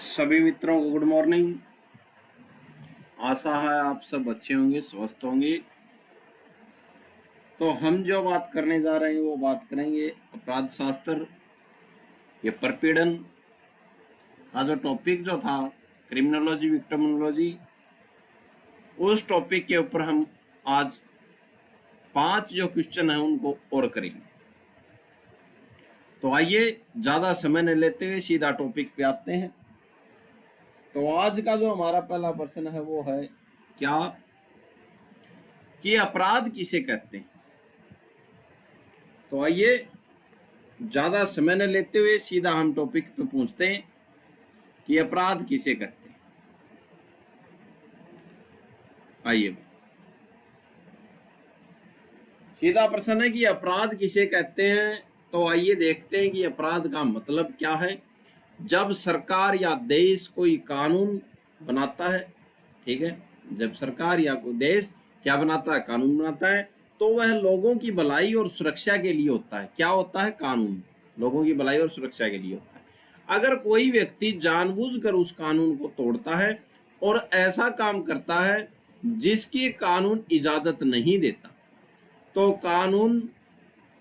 सभी मित्रों को गुड मॉर्निंग। आशा है आप सब अच्छे होंगे, स्वस्थ होंगे। तो हम जो बात करने जा रहे हैं वो बात करेंगे अपराध शास्त्र, ये परपीड़न का जो टॉपिक जो था, क्रिमिनोलॉजी विक्टिमोलॉजी, उस टॉपिक के ऊपर हम आज 5 जो क्वेश्चन है उनको और करेंगे। तो आइए ज़्यादा समय न लेते हुए सीधा टॉपिक पे आते हैं। तो आज का जो हमारा पहला प्रश्न है वो है क्या कि अपराध किसे कहते हैं। तो आइए ज़्यादा समय न लेते हुए सीधा हम टॉपिक पे पूछते हैं कि अपराध किसे कहते हैं। आइए, सीधा प्रश्न है कि अपराध किसे कहते हैं। तो आइए देखते हैं कि अपराध का मतलब क्या है। जब सरकार या देश कोई कानून बनाता है, ठीक है, जब सरकार या कोई देश क्या बनाता है, कानून बनाता है, तो वह लोगों की भलाई और सुरक्षा के लिए होता है। क्या होता है? कानून लोगों की भलाई और सुरक्षा के लिए होता है। अगर कोई व्यक्ति जानबूझकर उस कानून को तोड़ता है और ऐसा काम करता है जिसकी कानून इजाजत नहीं देता, तो कानून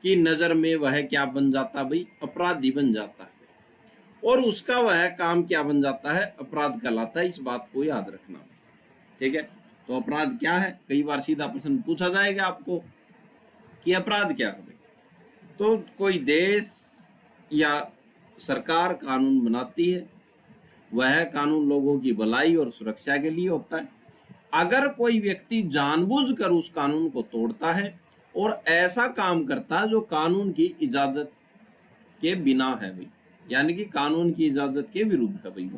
की नजर में वह क्या बन जाता भाई? अपराधी बन जाता है। और उसका वह काम क्या बन जाता है? अपराध कहलाता है। इस बात को याद रखना, ठीक है। तो अपराध क्या है? कई बार सीधा प्रश्न पूछा जाएगा आपको कि अपराध क्या है। तो कोई देश या सरकार कानून बनाती है, वह कानून लोगों की भलाई और सुरक्षा के लिए होता है। अगर कोई व्यक्ति जानबूझकर उस कानून को तोड़ता है और ऐसा काम करता है जो कानून की इजाजत के बिना है भाई, यानी कि कानून की इजाजत के विरुद्ध है भाई,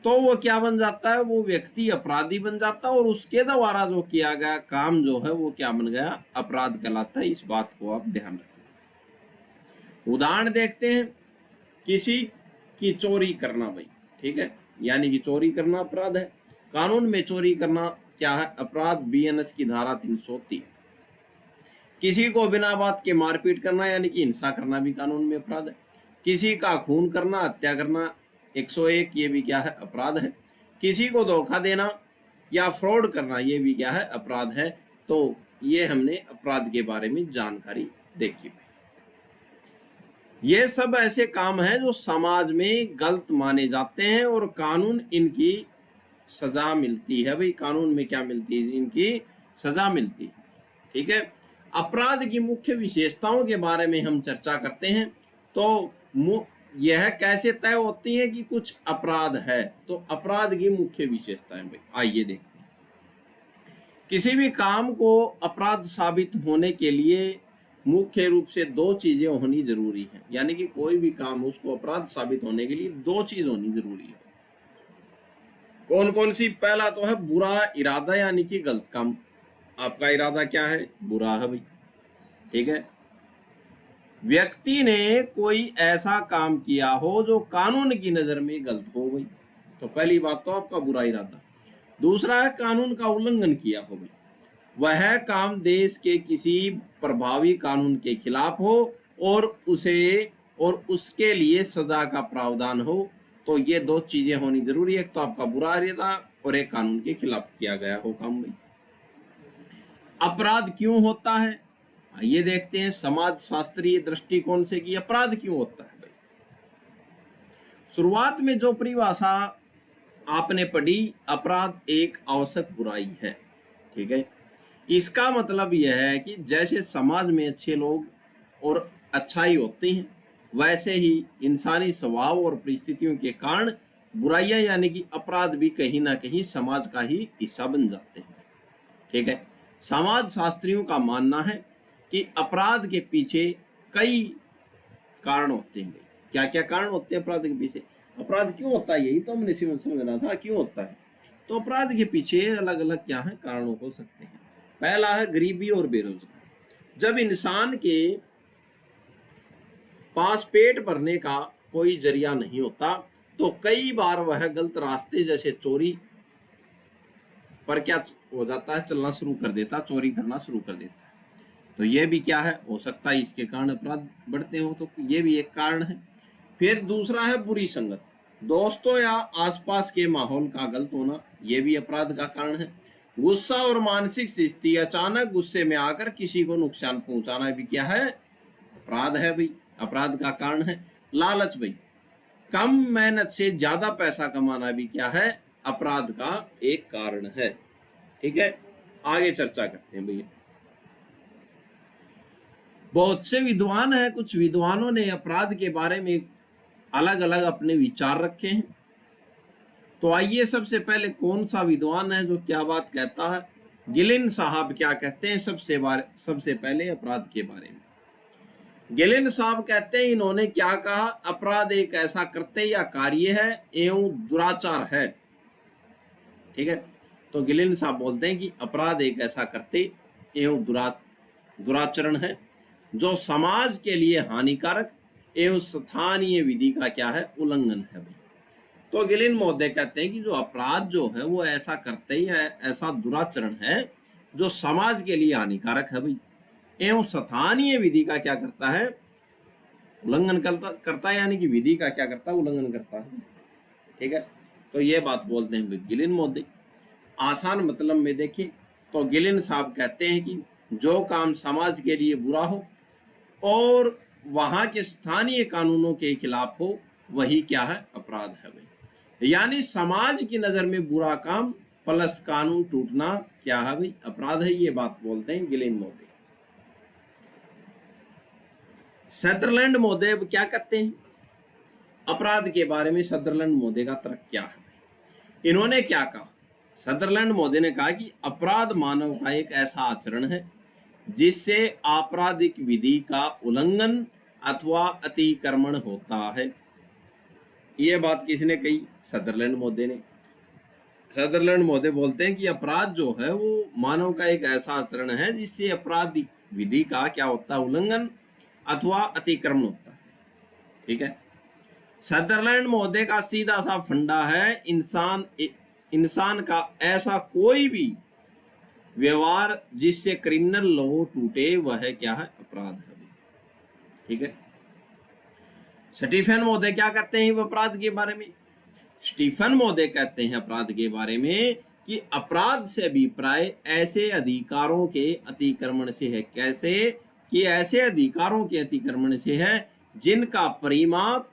तो वो क्या बन जाता है? वो व्यक्ति अपराधी बन जाता है और उसके द्वारा जो किया गया काम जो है वो क्या बन गया? अपराध कहलाता है। इस बात को आप ध्यान रखें। उदाहरण देखते हैं, किसी की चोरी करना भाई, ठीक है, यानी कि चोरी करना अपराध है। कानून में चोरी करना क्या है? अपराध। बीएनएस की धारा 330। किसी को बिना बात के मारपीट करना यानी कि हिंसा करना भी कानून में अपराध है। किसी का खून करना, हत्या करना 101, ये भी क्या है? अपराध है। किसी को धोखा देना या फ्रॉड करना, ये भी क्या है? अपराध है। तो ये हमने अपराध के बारे में जानकारी देखी। ये सब ऐसे काम हैं जो समाज में गलत माने जाते हैं और कानून इनकी सजा मिलती है भाई। कानून में क्या मिलती है? इनकी सजा मिलती है, ठीक है। अपराध की मुख्य विशेषताओं के बारे में हम चर्चा करते हैं। तो यह कैसे तय होती है कि कुछ अपराध है? तो अपराध की मुख्य विशेषताएं भाई आइए देखते हैं। किसी भी काम को अपराध साबित होने के लिए मुख्य रूप से 2 चीजें होनी जरूरी है, यानी कि कोई भी काम उसको अपराध साबित होने के लिए 2 चीज होनी जरूरी है। कौन कौन सी? पहला तो है बुरा इरादा, यानी कि गलत काम। आपका इरादा क्या है? बुरा है भाई, ठीक है। व्यक्ति ने कोई ऐसा काम किया हो जो कानून की नजर में गलत हो भाई, तो पहली बात तो आपका बुरा इरादा। दूसरा है कानून का उल्लंघन किया हो भाई, वह काम देश के किसी प्रभावी कानून के खिलाफ हो और उसके लिए सजा का प्रावधान हो। तो ये 2 चीजें होनी जरूरी है, एक तो आपका बुरा इरादा और एक कानून के खिलाफ किया गया हो काम भाई। अपराध क्यों होता है? आइए देखते हैं समाज शास्त्रीय दृष्टिकोण से कि अपराध क्यों होता है भाई। शुरुआत में जो परिभाषा आपने पढ़ी, अपराध एक आवश्यक बुराई है, ठीक है। इसका मतलब यह है कि जैसे समाज में अच्छे लोग और अच्छाई होते हैं, वैसे ही इंसानी स्वभाव और परिस्थितियों के कारण बुराइयां यानी कि अपराध भी कहीं ना कहीं समाज का ही हिस्सा बन जाते हैं, ठीक है। समाज शास्त्रियों का मानना है कि अपराध के पीछे कई कारण होते हैं। क्या क्या कारण होते हैं अपराध के पीछे? अपराध क्यों होता है, यही तो हमने समझना था, क्यों होता है। तो अपराध के पीछे अलग अलग क्या है? कारण हो सकते हैं। पहला है गरीबी और बेरोजगारी। जब इंसान के पास पेट भरने का कोई जरिया नहीं होता, तो कई बार वह गलत रास्ते जैसे चोरी पर क्या हो जाता है? चलना शुरू कर देता, चोरी करना शुरू कर देता है। तो ये भी क्या है? हो सकता है इसके कारण अपराध बढ़ते हो, तो ये भी एक कारण है। फिर दूसरा है बुरी संगत। दोस्तों या आसपास के माहौल का गलत होना, यह भी अपराध का कारण है। गुस्सा और मानसिक स्थिति, अचानक गुस्से में आकर किसी को नुकसान पहुंचाना भी क्या है, अपराध है भाई, अपराध का कारण है। लालच भाई, कम मेहनत से ज्यादा पैसा कमाना भी क्या है, अपराध का एक कारण है। ठीक है, आगे चर्चा करते हैं भैया। बहुत से विद्वान हैं, कुछ विद्वानों ने अपराध के बारे में अलग अलग अपने विचार रखे हैं। तो आइए सबसे पहले कौन सा विद्वान है जो क्या बात कहता है। गिलिन साहब क्या कहते हैं सबसे पहले अपराध के बारे में। गिलिन साहब कहते हैं, इन्होंने क्या कहा, अपराध एक ऐसा कृत्य या कार्य है एवं दुराचार है। ठीक है, तो गिलिन साहब बोलते हैं कि अपराध एक ऐसा कृत्य एवं दुराचरण है जो समाज के लिए हानिकारक एवं स्थानीय विधि का क्या है, उल्लंघन है भाई। तो गिलिन महोदय कहते हैं कि जो अपराध जो है वो ऐसा करते ही है, ऐसा दुराचरण है जो समाज के लिए हानिकारक है भाई, एवं स्थानीय विधि का क्या करता है, उल्लंघन करता है, यानी कि विधि का क्या करता है, उल्लंघन करता है। ठीक है, तो ये बात बोलते हैं गिलिन महोदय। आसान मतलब में देखिए तो गिलिन साहब कहते हैं कि जो काम समाज के लिए बुरा हो और वहां के स्थानीय कानूनों के खिलाफ हो, वही क्या है, अपराध है भाई। यानी समाज की नजर में बुरा काम प्लस कानून टूटना क्या है भाई, अपराध है। ये बात बोलते हैं गिलिन महोदय। सदरलैंड महोदय क्या कहते हैं अपराध के बारे में। सदरलैंड महोदय का तर्क क्या है, इन्होंने क्या कहा। सदरलैंड महोदय ने कहा कि अपराध मानव का एक ऐसा आचरण है जिससे आपराधिक विधि का उल्लंघन अथवा अतिक्रमण होता है। यह बात किसने कही, सदरलैंड महोदय ने। सदरलैंड महोदय बोलते हैं कि अपराध जो है वो मानव का एक ऐसा आचरण है जिससे आपराधिक विधि का क्या होता है, उल्लंघन अथवा अतिक्रमण होता है। ठीक है, सदरलैंड महोदय का सीधा सा फंडा है, इंसान का ऐसा कोई भी व्यवहार जिससे क्रिमिनल लॉ टूटे वह क्या है, अपराध है। ठीक है, स्टीफन महोदय क्या कहते हैं अपराध के बारे में। स्टीफन महोदय कहते हैं अपराध के बारे में कि अपराध से अभिप्राय ऐसे अधिकारों के अतिक्रमण से है। कैसे कि ऐसे अधिकारों के अतिक्रमण से है जिनका परिमाप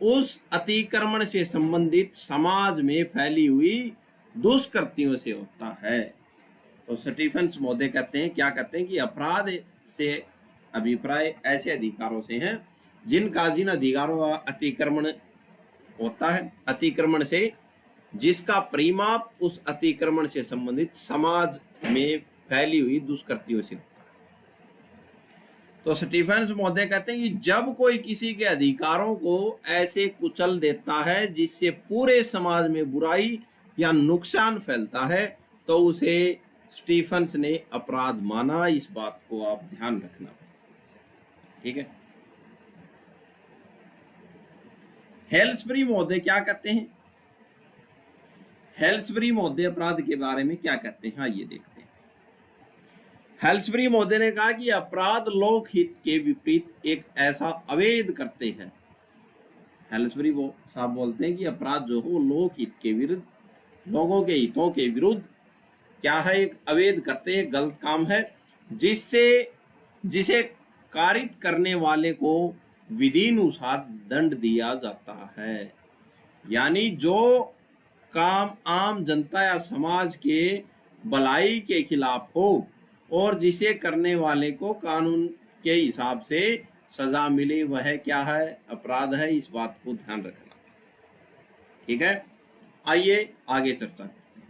उस अतिक्रमण से संबंधित समाज में फैली हुई दुष्कृतियों से होता है। तो स्टीफन महोदय कहते हैं, क्या कहते हैं कि अपराध से अभिप्राय ऐसे अधिकारों से है जिन अधिकारों का अतिक्रमण होता है, अतिक्रमण से जिसका परिमाप उस अतिक्रमण से संबंधित समाज में फैली हुई दुष्कृतियों से होता है। तो स्टीफन महोदय कहते हैं कि जब कोई किसी के अधिकारों को ऐसे कुचल देता है जिससे पूरे समाज में बुराई या नुकसान फैलता है तो उसे स्टीफन्स ने अपराध माना। इस बात को आप ध्यान रखना। ठीक है, हेल्सबरी महोदय क्या कहते हैं। हेल्सबरी महोदय अपराध के बारे में क्या कहते हैं, आइए देखते हैं। हेल्सबरी महोदय ने कहा कि अपराध लोकहित के विपरीत एक ऐसा अवैध करते हैं। हेल्सबरी साहब बोलते हैं कि अपराध जो हो लोकहित के विरुद्ध, लोगों के हितों के विरुद्ध क्या है, एक अवैध करते हैं, गलत काम है, जिसे कारित करने वाले को विधिनुसार दंड दिया जाता है। यानी जो काम आम जनता या समाज के भलाई के खिलाफ हो और जिसे करने वाले को कानून के हिसाब से सजा मिले वह क्या है, अपराध है। इस बात को ध्यान रखना। ठीक है, आइए आगे चर्चा करते हैं।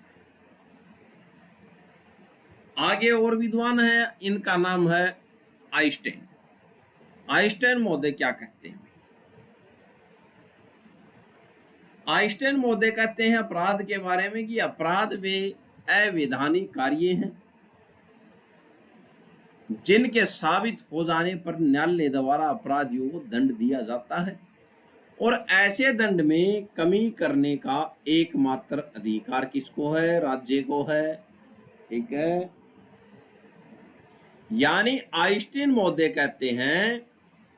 आगे और विद्वान है, इनका नाम है आइंस्टाइन। आइंस्टाइन महोदय क्या कहते हैं। आइंस्टाइन महोदय कहते हैं अपराध के बारे में कि अपराध वे अवैधानिक कार्य हैं जिनके साबित हो जाने पर न्यायालय द्वारा अपराधियों को दंड दिया जाता है और ऐसे दंड में कमी करने का एकमात्र अधिकार किसको है, राज्य को है। ठीक है, यानी आइंस्टाइन महोदय कहते हैं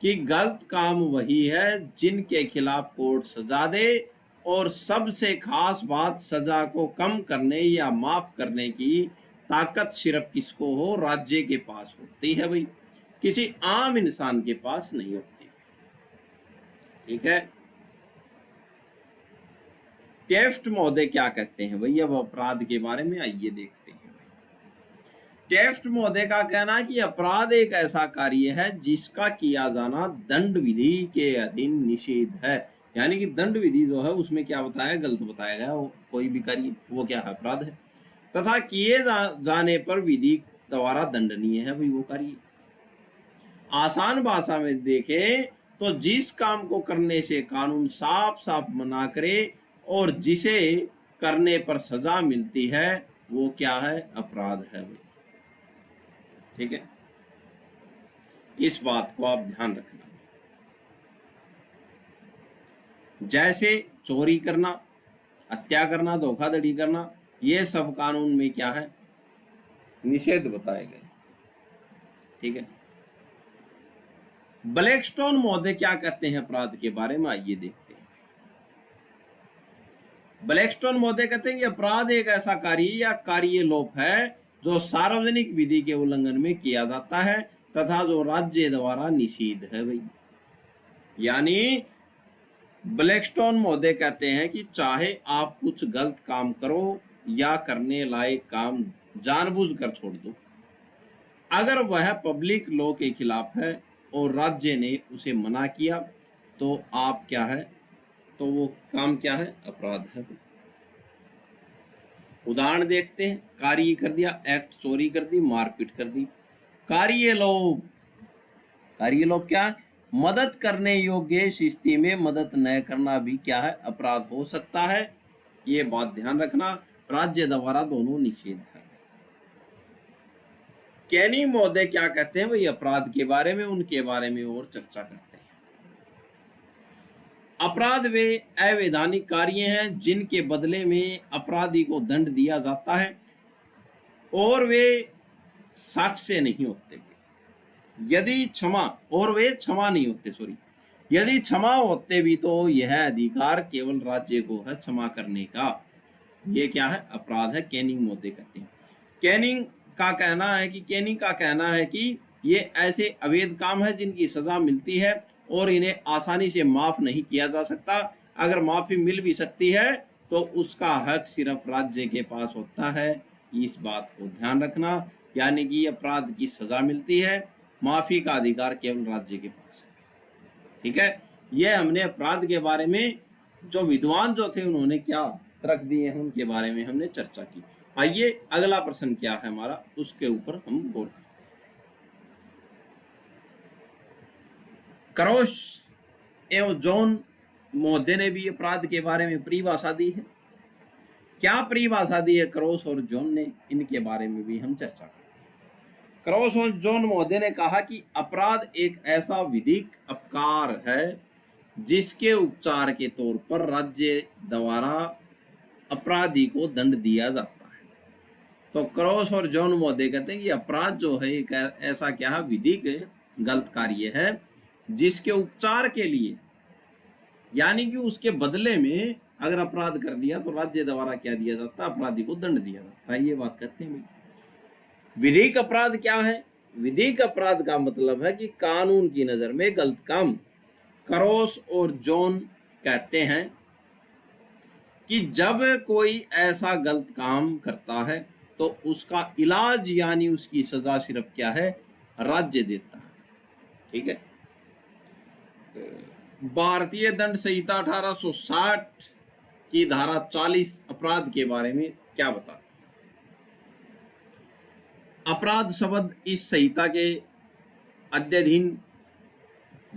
कि गलत काम वही है जिनके खिलाफ कोर्ट सजा दे, और सबसे खास बात, सजा को कम करने या माफ करने की ताकत सिर्फ किसको हो? राज्य के पास होती है भाई, किसी आम इंसान के पास नहीं होती। ठीक है। टेफ्ट महोदय क्या कहते हैं भाई अब अपराध के बारे में, आइए देखते हैं। टेफ्ट महोदय का कहना है कि अपराध एक ऐसा कार्य है जिसका किया जाना दंड विधि के अधीन निषेध है। यानी कि दंड विधि जो है उसमें क्या बताया, गलत बताया गया, वो कोई भी कार्य वो क्या है, अपराध है, तथा किए जाने पर विधि द्वारा दंडनीय है भाई वो कार्य। आसान भाषा में देखें तो जिस काम को करने से कानून साफ साफ मना करे और जिसे करने पर सजा मिलती है वो क्या है, अपराध है भाई। ठीक है, इस बात को आप ध्यान रखना। जैसे चोरी करना, हत्या करना, धोखाधड़ी करना, ये सब कानून में क्या है, निषेध बताए गए। ठीक है। ब्लैकस्टोन महोदय क्या कहते हैं अपराध के बारे में, आइए देखते हैं। ब्लैकस्टोन महोदय कहते हैं कि अपराध एक ऐसा कार्य या कार्यलोप है जो सार्वजनिक विधि के उल्लंघन में किया जाता है तथा जो राज्य द्वारा निषिद्ध है भाई। यानी ब्लैकस्टोन महोदय कहते हैं कि चाहे आप कुछ गलत काम करो या करने लायक काम जानबूझकर छोड़ दो, अगर वह पब्लिक लॉ के खिलाफ है और राज्य ने उसे मना किया तो आप क्या है, तो वो काम क्या है, अपराध है। उदाहरण देखते हैं। कार्य कर दिया, एक्ट, चोरी कर दी, मारपीट कर दी। कार्यलोप, कार्यलोप क्या है, मदद करने योग्य स्थिति में मदद न करना भी क्या है, अपराध हो सकता है। ये बात ध्यान रखना, राज्य द्वारा दोनों निषेध है। कैनी महोदय क्या कहते हैं वही अपराध के बारे में, उनके बारे में और चर्चा करते हैं। अपराध वे अवैधानिक कार्य हैं जिनके बदले में अपराधी को दंड दिया जाता है और वे साक्ष्य नहीं होते। यदि क्षमा, और वे क्षमा नहीं होते, सॉरी, यदि क्षमा होते भी तो यह अधिकार केवल राज्य को है क्षमा करने का। ये क्या है, अपराध है। कैनिंग महोदय कहते हैं। कैनिंग का कहना है कि ये ऐसे अवैध काम है जिनकी सजा मिलती है और इन्हें आसानी से माफ नहीं किया जा सकता। अगर माफी मिल भी सकती है तो उसका हक सिर्फ राज्य के पास होता है। इस बात को ध्यान रखना। यानी कि अपराध की सजा मिलती है, माफी का अधिकार केवल राज्य के पास है। ठीक है, ये हमने अपराध के बारे में जो विद्वान जो थे उन्होंने क्या तर्क दिए हैं उनके बारे में हमने चर्चा की। आइए अगला प्रश्न क्या है हमारा, उसके ऊपर हम गौर करते हैं। क्रोश एवं जॉन महोदय ने भी अपराध के बारे में परिभाषा दी है। क्या परिभाषा दी है क्रोश और जॉन ने, इनके बारे में भी हम चर्चा करते हैं। क्रोश और जॉन महोदय ने कहा कि अपराध एक ऐसा विधिक अपकार है जिसके उपचार के तौर पर राज्य द्वारा अपराधी को दंड दिया जाता है। तो क्रोश और जॉन महोदय कहते हैं कि अपराध जो है एक ऐसा क्या है, विधिक गलत कार्य है जिसके उपचार के लिए, यानी कि उसके बदले में अगर अपराध कर दिया तो राज्य द्वारा क्या दिया जाता है, अपराधी को दंड दिया जाता है। ये बात कहते हैं। विधिक अपराध क्या है, विधिक अपराध का मतलब है कि कानून की नजर में गलत काम। क्रोश और जॉन कहते हैं कि जब कोई ऐसा गलत काम करता है तो उसका इलाज यानी उसकी सजा सिर्फ क्या है, राज्य देता है। ठीक है। भारतीय दंड संहिता 1860 की धारा 40 अपराध के बारे में क्या बताती है। अपराध शब्द इस संहिता के अध्ययन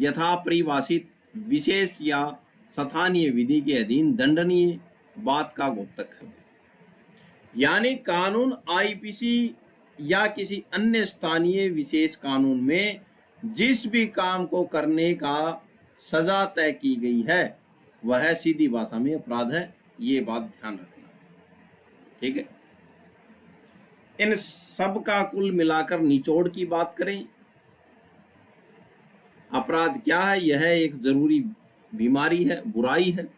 यथा परिभाषित विशेष या स्थानीय विधि के अधीन दंडनीय बात का घोतक है। यानी कानून आईपीसी या किसी अन्य स्थानीय विशेष कानून में जिस भी काम को करने का सजा तय की गई है वह सीधी भाषा में अपराध है। ये बात ध्यान रखना। ठीक है। इन सब का कुल मिलाकर निचोड़ की बात करें अपराध क्या है? यह एक जरूरी बीमारी है, बुराई है।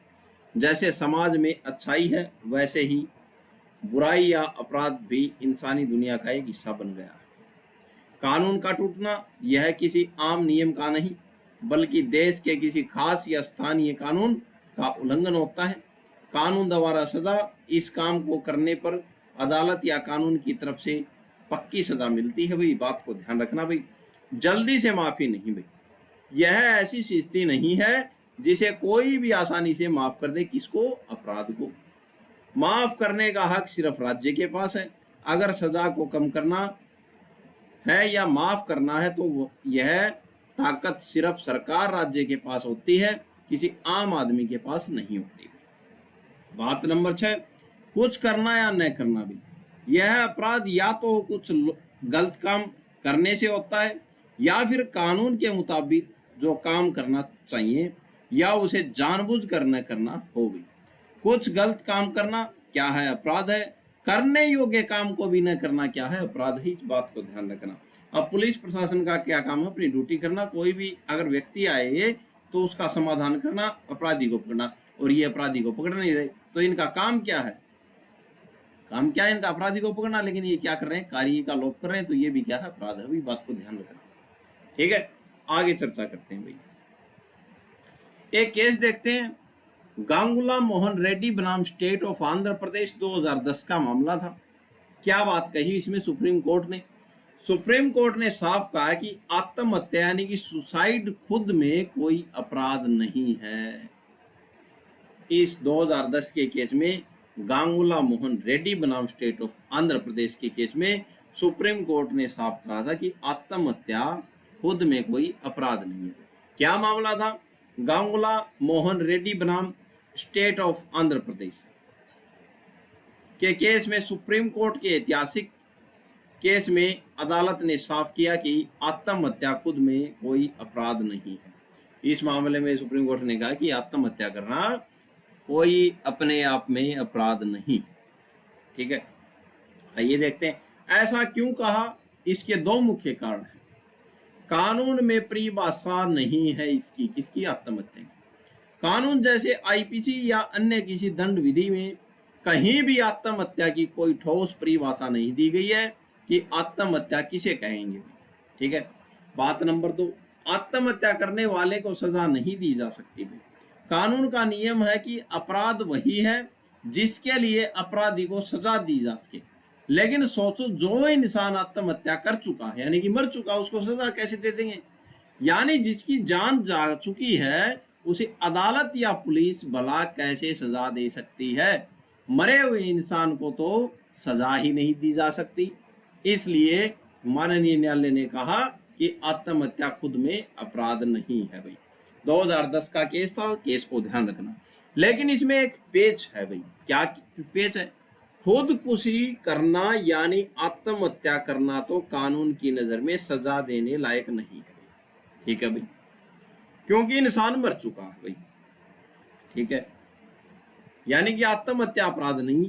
जैसे समाज में अच्छाई है, वैसे ही बुराई या अपराध भी इंसानी दुनिया का एक हिस्सा बन गया है। कानून का टूटना यह किसी आम नियम का नहीं, बल्कि देश के किसी खास या स्थानीय कानून का उल्लंघन होता है। कानून द्वारा सजा, इस काम को करने पर अदालत या कानून की तरफ से पक्की सजा मिलती है भाई। बात को ध्यान रखना भाई, जल्दी से माफी नहीं भाई। यह ऐसी स्थिति नहीं है जिसे कोई भी आसानी से माफ कर दे। किसको? अपराध को। माफ करने का हक सिर्फ राज्य के पास है। अगर सजा को कम करना है या माफ करना है तो यह ताकत सिर्फ सरकार, राज्य के पास होती है, किसी आम आदमी के पास नहीं होती। बात नंबर 6, कुछ करना या न करना भी। यह अपराध या तो कुछ गलत काम करने से होता है, या फिर कानून के मुताबिक जो काम करना चाहिए या उसे जानबूझकर न करना हो भी। कुछ गलत काम करना क्या है? अपराध है। करने योग्य काम को भी न करना क्या है? अपराध है। इस बात को ध्यान रखना। अब पुलिस प्रशासन का क्या काम है? अपनी ड्यूटी करना। कोई भी अगर व्यक्ति आए तो उसका समाधान करना, अपराधी को पकड़ना। और ये अपराधी को पकड़ नहीं रहे तो इनका काम क्या है? काम क्या है इनका? अपराधी को पकड़ना। लेकिन ये क्या कर रहे हैं? कार्य का लोप कर रहे हैं, तो ये भी क्या है? अपराध है। बात को ध्यान रखना। ठीक है, आगे चर्चा करते हैं भाई। एक केस देखते हैं। गांगुला मोहन रेड्डी बनाम स्टेट ऑफ आंध्र प्रदेश, 2010 का मामला था। क्या बात कही इसमें सुप्रीम कोर्ट ने? सुप्रीम कोर्ट ने साफ कहा कि आत्महत्या यानी कि सुसाइड खुद में कोई अपराध नहीं है। इस 2010 के केस में, गांगुला मोहन रेड्डी बनाम स्टेट ऑफ आंध्र प्रदेश के केस में, सुप्रीम कोर्ट ने साफ कहा था कि आत्महत्या खुद में कोई अपराध नहीं है। क्या मामला था? गांगुला मोहन रेड्डी बनाम स्टेट ऑफ आंध्र प्रदेश के केस में सुप्रीम कोर्ट के ऐतिहासिक केस में अदालत ने साफ किया कि आत्महत्या खुद में कोई अपराध नहीं है। इस मामले में सुप्रीम कोर्ट ने कहा कि आत्महत्या करना कोई अपने आप में अपराध नहीं। ठीक है, आइए देखते हैं ऐसा क्यों कहा। इसके दो मुख्य कारण हैं। कानून में परिभाषा नहीं है इसकी। किसकी? आत्महत्या की। कानून जैसे आईपीसी या अन्य किसी दंड विधि में कहीं भी आत्महत्या की कोई ठोस परिभाषा नहीं दी गई है कि आत्महत्या किसे कहेंगे। ठीक है, बात नंबर 2, आत्महत्या करने वाले को सजा नहीं दी जा सकती। कानून का नियम है कि अपराध वही है जिसके लिए अपराधी को सजा दी जा सके। लेकिन सोचो, जो इंसान आत्महत्या कर चुका है यानी कि मर चुका, उसको सजा कैसे दे देंगे? यानी जिसकी जान जा चुकी है उसे अदालत या पुलिस भला कैसे सजा दे सकती है? मरे हुए इंसान को तो सजा ही नहीं दी जा सकती। इसलिए माननीय न्यायालय ने कहा कि आत्महत्या खुद में अपराध नहीं है भाई। 2010 का केस था, केस को ध्यान रखना। लेकिन इसमें एक पेच है भाई। क्या पेच है? खुदकुशी करना यानी आत्महत्या करना तो कानून की नजर में सजा देने लायक नहीं है। ठीक है भाई, क्योंकि इंसान मर चुका है भाई। ठीक है, यानी कि आत्महत्या अपराध नहीं।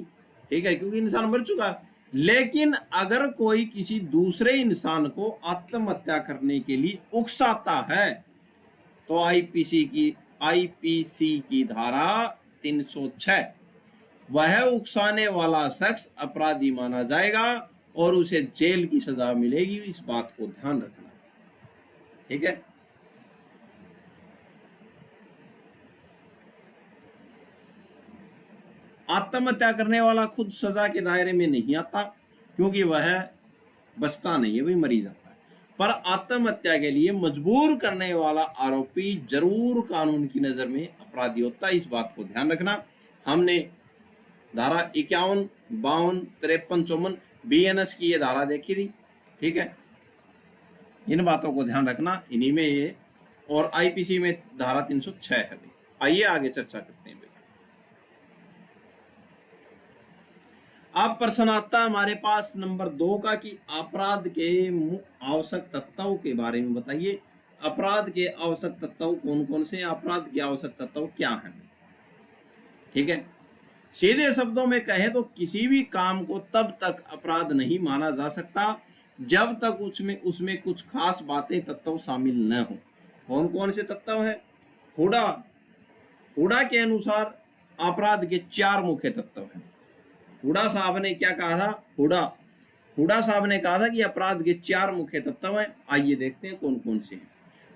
ठीक है, क्योंकि इंसान मर चुका है। लेकिन अगर कोई किसी दूसरे इंसान को आत्महत्या करने के लिए उकसाता है तो आईपीसी की धारा 306, वह उकसाने वाला शख्स अपराधी माना जाएगा और उसे जेल की सजा मिलेगी। इस बात को ध्यान रखना। ठीक है, आत्महत्या करने वाला खुद सजा के दायरे में नहीं आता क्योंकि वह बचता नहीं है, वही मरी जाता है। पर आत्महत्या के लिए मजबूर करने वाला आरोपी जरूर कानून की नजर में अपराधी होता है। इस बात को ध्यान रखना। हमने धारा 51, 52, 53, 54 बीएनएस की ये धारा देखी थी। ठीक है, इन बातों को ध्यान रखना, इन्हीं में ये, और आईपीसी में धारा 306 है। आइए आगे चर्चा करते हैं। अब प्रश्न आता है हमारे पास नंबर 2 का कि अपराध के आवश्यक तत्वों के बारे में बताइए। अपराध के आवश्यक तत्व कौन कौन से? अपराध के आवश्यक तत्व क्या हैं? ठीक है, सीधे शब्दों में कहें तो किसी भी काम को तब तक अपराध नहीं माना जा सकता जब तक उसमें कुछ खास बातें, तत्व शामिल न हो। कौन कौन से तत्व है? हुडा, हुडा के अनुसार अपराध के 4 मुख्य तत्व हैं। हुडा साहब ने क्या कहा था? हुडा साहब ने कहा था कि अपराध के 4 मुख्य तत्व हैं। आइए देखते हैं कौन कौन से हैं।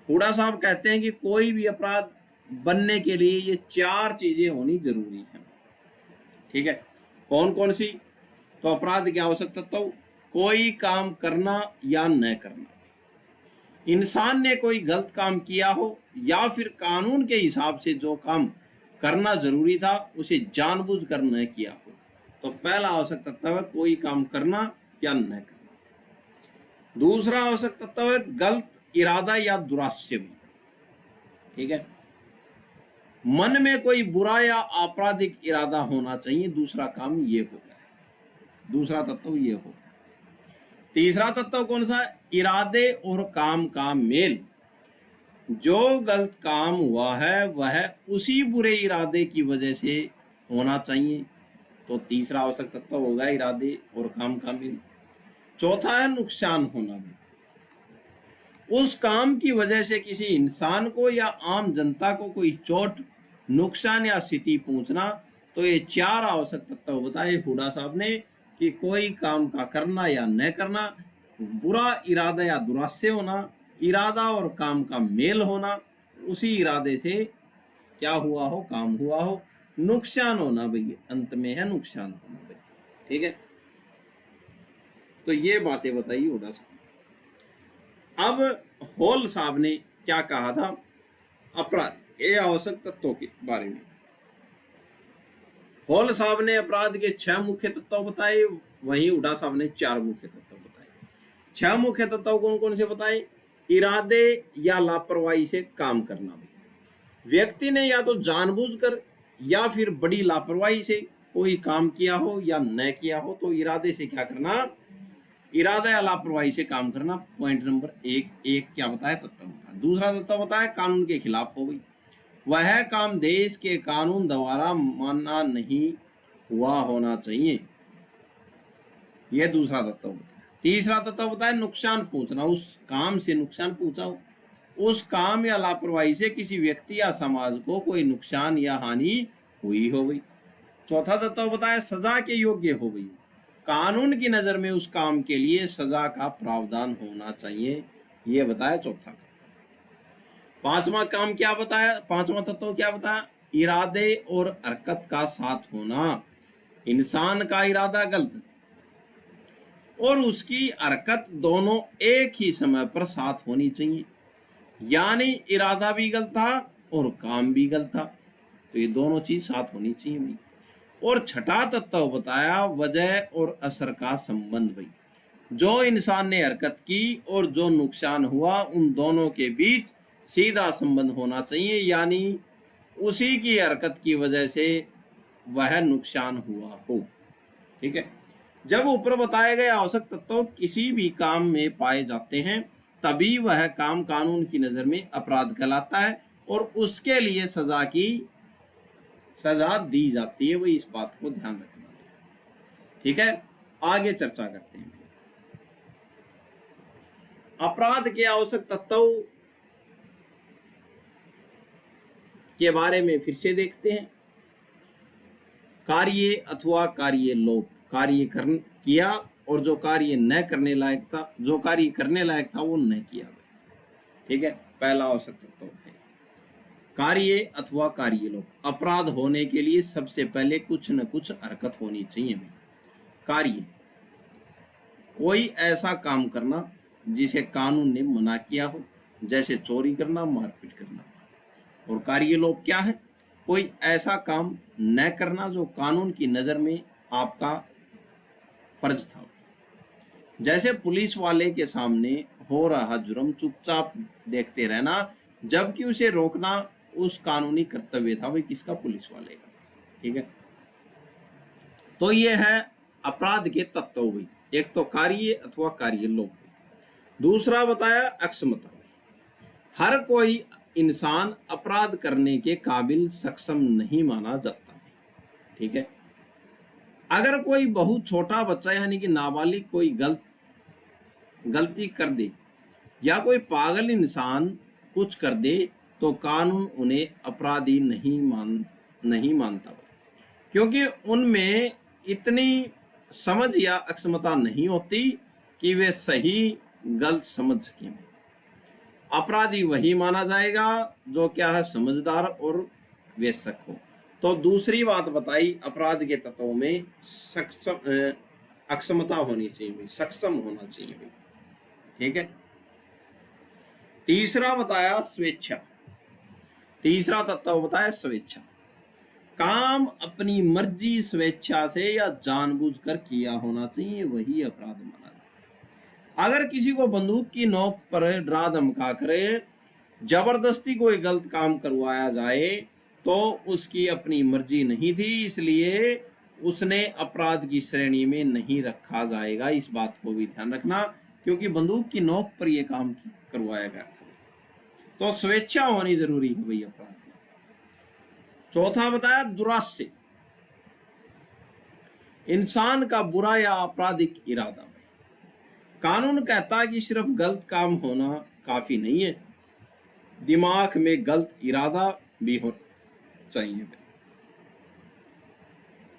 हुडा साहब कहते हैं कि कोई भी अपराध बनने के लिए ये 4 चीजें होनी जरूरी है। ठीक है, कौन कौन सी? तो अपराध के आवश्यक तत्व, कोई काम करना या न करना, इंसान ने कोई गलत काम किया हो या फिर कानून के हिसाब से जो काम करना जरूरी था उसे जानबूझकर न किया हो। तो पहला आवश्यक तत्व है कोई काम करना या न करना। दूसरा आवश्यक तत्व है गलत इरादा या दुरास्य भी। ठीक है, मन में कोई बुरा या आपराधिक इरादा होना चाहिए। दूसरा काम ये हो गया, दूसरा तत्व ये हो। तीसरा तत्व कौन सा? इरादे और काम का मेल। जो गलत काम हुआ है वह उसी बुरे इरादे की वजह से होना चाहिए। तो तीसरा आवश्यक तत्व होगा इरादे और काम का मेल। चौथा है नुकसान होना भी। उस काम की वजह से किसी इंसान को या आम जनता को कोई चोट, नुकसान या स्थिति पहुंचना। तो ये 4 आवश्यक तत्व बताए हुडा साहब ने कि कोई काम का करना या न करना, बुरा इरादा या दुरास्य होना, इरादा और काम का मेल होना, उसी इरादे से क्या हुआ हो, काम हुआ हो, नुकसान होना भाई, अंत में है नुकसान होना भाई। ठीक है, तो ये बातें बताई हुडा साहब। अब हॉल साहब ने क्या कहा था अपराध के आवश्यक तत्वों के बारे में? हॉल साहब ने अपराध के 6 मुख्य तत्व बताए, वहीं हुडा साहब ने 4 मुख्य तत्व बताए। 6 मुख्य तत्व कौन कौन से बताए? इरादे या लापरवाही से काम करना। व्यक्ति ने या तो जानबूझकर या फिर बड़ी लापरवाही से कोई काम किया हो या न किया हो, तो इरादे से क्या करना? इरादा या लापरवाही से काम करना। पॉइंट नंबर 1 क्या बताया? तत्व बताया। दूसरा तत्व बताया कानून के खिलाफ हो गई, वह काम देश के कानून द्वारा माना नहीं हुआ होना चाहिए, यह दूसरा तत्व बताया। तीसरा तत्व बताया नुकसान पहुंचना, उस काम से नुकसान पहुंचा हो, उस काम या लापरवाही से किसी व्यक्ति या समाज को कोई नुकसान या हानि हुई हो गई। चौथा तत्व बताया सजा के योग्य हो गई, कानून की नजर में उस काम के लिए सजा का प्रावधान होना चाहिए, यह बताया चौथा। पांचवा काम क्या बताया? पांचवा तत्व क्या बताया? इरादे और हरकत का साथ होना। इंसान का इरादा गलत और उसकी हरकत दोनों एक ही समय पर साथ होनी चाहिए, यानी इरादा भी गलत था और काम भी गलत था, तो ये दोनों चीज साथ होनी चाहिए भाई। और छठा तत्व बताया वजह और असर का संबंध भाई, जो इंसान ने हरकत की और जो नुकसान हुआ उन दोनों के बीच सीधा संबंध होना चाहिए, यानी उसी की हरकत की वजह से वह नुकसान हुआ हो। ठीक है, जब ऊपर बताए गए आवश्यक तत्व किसी भी काम में पाए जाते हैं तभी वह काम कानून की नजर में अपराध कहलाता है और उसके लिए सजा दी जाती है। वही इस बात को ध्यान रखना। ठीक है, आगे चर्चा करते हैं। अपराध के आवश्यक तत्व के बारे में फिर से देखते हैं। कार्य अथवा कार्य लोप, कार्य किया और जो कार्य न करने लायक था, जो कार्य करने लायक था वो न किया। ठीक है, पहला आवश्यक तत्व है कार्य अथवा कार्य लोप। अपराध होने के लिए सबसे पहले कुछ न कुछ हरकत होनी चाहिए। कार्य, कोई ऐसा काम करना जिसे कानून ने मना किया हो, जैसे चोरी करना, मारपीट करना। और कार्य लोप क्या है? कोई ऐसा काम न करना जो कानून की नजर में आपका फर्ज था, जैसे पुलिस वाले के सामने हो रहा जुर्म चुपचाप देखते रहना जबकि उसे रोकना उस कानूनी कर्तव्य था भाई किसका? पुलिस वाले का। ठीक है, तो ये है अपराध के तत्व भाई, एक तो कार्य अथवा कार्य लोप। दूसरा बताया अक्षमता, हर कोई इंसान अपराध करने के काबिल सक्षम नहीं माना जाता। ठीक है, अगर कोई बहुत छोटा बच्चा यानी कि नाबालिग कोई गलती कर दे या कोई पागल इंसान कुछ कर दे तो कानून उन्हें अपराधी नहीं मानता, क्योंकि उनमें इतनी समझ या अक्षमता नहीं होती कि वे सही गलत समझ सकें। अपराधी वही माना जाएगा जो क्या है, समझदार और वेशक हो। तो दूसरी बात बताई, अपराध के तत्वों में अक्षमता होनी चाहिए, सक्षम होना चाहिए। ठीक है। तीसरा बताया स्वेच्छा, तीसरा तत्व बताया स्वेच्छा। काम अपनी मर्जी स्वेच्छा से या जानबूझकर किया होना चाहिए, वही अपराध माना जाए। अगर किसी को बंदूक की नोक पर डरा धमका करे जबरदस्ती कोई गलत काम करवाया जाए तो उसकी अपनी मर्जी नहीं थी, इसलिए उसने अपराध की श्रेणी में नहीं रखा जाएगा। इस बात को भी ध्यान रखना, क्योंकि बंदूक की नोक पर यह काम करवाया गया था। तो स्वेच्छा होनी जरूरी है भाई अपराध में। चौथा बताया दुरास्य, इंसान का बुरा या आपराधिक इरादा। कानून कहता है कि सिर्फ गलत काम होना काफी नहीं है, दिमाग में गलत इरादा भी हो चाहिए।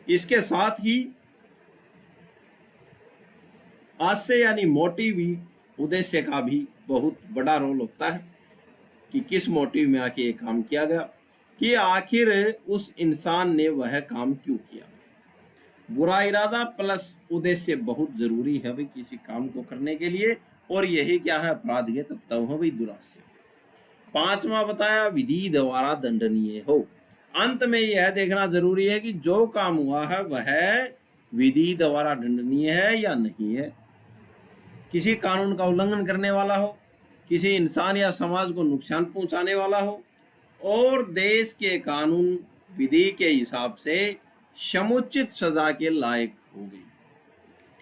इसके साथ ही आशय यानी मोटिव भी, उद्देश्य का भी बहुत बड़ा रोल होता है कि किस मोटिव में आके ये काम किया गया, कि आखिर उस इंसान ने वह काम क्यों किया। बुरा इरादा प्लस उद्देश्य बहुत जरूरी है भाई किसी काम को करने के लिए, और यही क्या है, अपराध के तत्व है भाई दुरास्य। पांचवा बताया विधि द्वारा दंडनीय हो। अंत में यह देखना जरूरी है कि जो काम हुआ है वह विधि द्वारा दंडनीय है या नहीं है। किसी कानून का उल्लंघन करने वाला हो, किसी इंसान या समाज को नुकसान पहुंचाने वाला हो, और देश के कानून विधि के हिसाब से समुचित सजा के लायक होगी।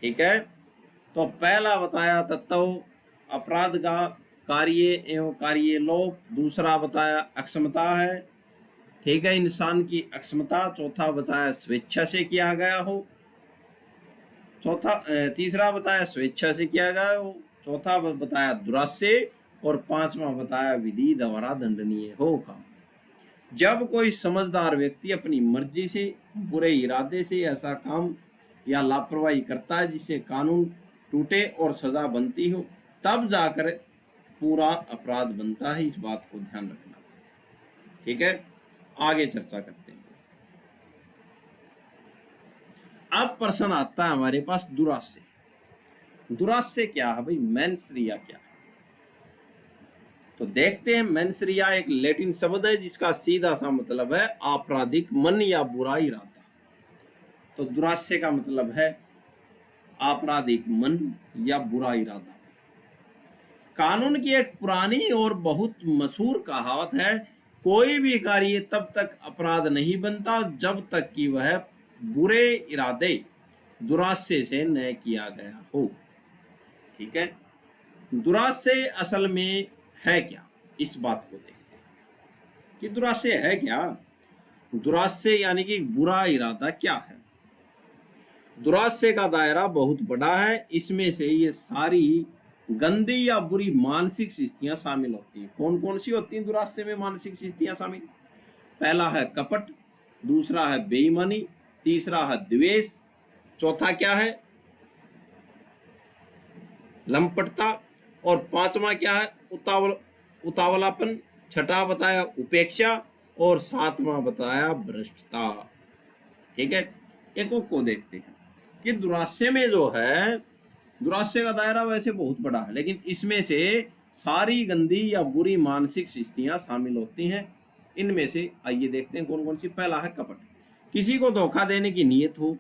ठीक है। तो पहला बताया तत्व अपराध का कार्य एवं कार्य लोप, दूसरा बताया अक्षमता है। ठीक है, इंसान की अक्षमता। चौथा बताया स्वेच्छा से किया गया हो, तीसरा बताया स्वेच्छा से किया गया हो, चौथा बताया दुरास्य, और पांचवा बताया विधि द्वारा दंडनीय हो काम। जब कोई समझदार व्यक्ति अपनी मर्जी से बुरे इरादे से ऐसा काम या लापरवाही करता है जिससे कानून टूटे और सजा बनती हो, तब जाकर पूरा अपराध बनता है। इस बात को ध्यान रखना। ठीक है, आगे चर्चा करते हैं। अब प्रश्न आता है हमारे पास दुरास्य। दुरास्य क्या है भाई, मेंस रिया क्या है? तो देखते हैं। मेंस रिया एक लैटिन शब्द है जिसका सीधा सा मतलब है आपराधिक मन या बुरा इरादा। तो दुरास्य का मतलब है आपराधिक मन या बुरा इरादा। कानून की एक पुरानी और बहुत मशहूर कहावत है, कोई भी कार्य तब तक अपराध नहीं बनता जब तक कि वह बुरे इरादे दुरास्य से न किया गया हो। ठीक है, दुरास्य असल में है क्या, इस बात को देखते हैं कि दुरास्य है क्या। दुरास्य यानी कि बुरा इरादा क्या है। दुरास्य का दायरा बहुत बड़ा है, इसमें से ये सारी गंदी या बुरी मानसिक स्थितियां शामिल होती हैं। कौन कौन सी होती हैं दुरास्य में मानसिक स्थितियां शामिल? पहला है कपट, दूसरा है बेईमानी, तीसरा है द्वेष, चौथा क्या है, लंपटता, और पांचवा क्या है, उतावलापन, छठा बताया उपेक्षा, और सातवां बताया भ्रष्टता। ठीक है, एक को देखते हैं कि दुरास्य में जो है, दुरास्य का दायरा वैसे बहुत बड़ा है, लेकिन इसमें से सारी गंदी या बुरी मानसिक स्थितियां शामिल होती हैं। इनमें से आइए देखते हैं कौन कौन सी। पहला है कपट, किसी को धोखा देने की नीयत हो।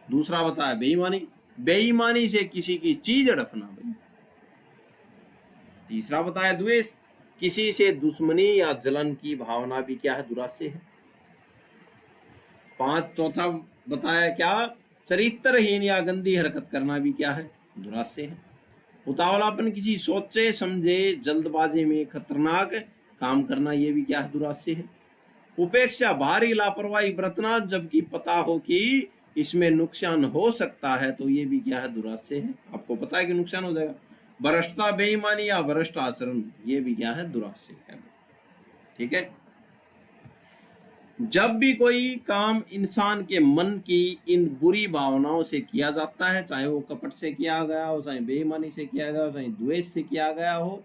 दूसरा बताया बेईमानी, बेईमानी से किसी की चीज हड़पना भाई। तीसरा बताया द्वेष, किसी से दुश्मनी या जलन की भावना भी क्या है, दुरास्य है। चौथा बताया क्या, चरित्रहीन या गंदी हरकत करना भी क्या है, दुरास्य है। उतावलापन, किसी सोचे समझे जल्दबाजी में खतरनाक काम करना, ये भी क्या है, दुरास्य है। उपेक्षा, भारी लापरवाही बरतना जबकि पता हो कि इसमें नुकसान हो सकता है, तो ये भी क्या है, दुरास्य है। आपको पता है कि नुकसान हो जाएगा। भ्रष्टता, बेईमानी या भ्रष्ट आचरण, ये भी क्या है, दुरास्य है। ठीक है। जब भी कोई काम इंसान के मन की इन बुरी भावनाओं से किया जाता है, चाहे वो कपट से किया गया हो, चाहे बेईमानी से किया गया हो, चाहे द्वेष से किया गया हो,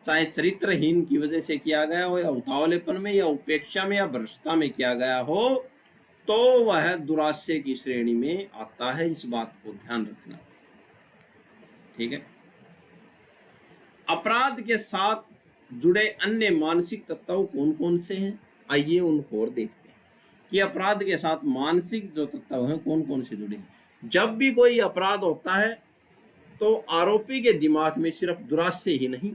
चाहे चरित्रहीन की वजह से किया गया हो, या उतावलेपन में या उपेक्षा में या भ्रष्टता में किया गया हो, तो वह दुरास्य की श्रेणी में आता है। इस बात को ध्यान रखना। ठीक है। अपराध के साथ जुड़े अन्य मानसिक तत्व कौन कौन से हैं, आइए उनको और देखते हैं कि अपराध के साथ मानसिक जो तत्व हैं कौन कौन से जुड़े हैं। जब भी कोई अपराध होता है तो आरोपी के दिमाग में सिर्फ दुरास्य ही नहीं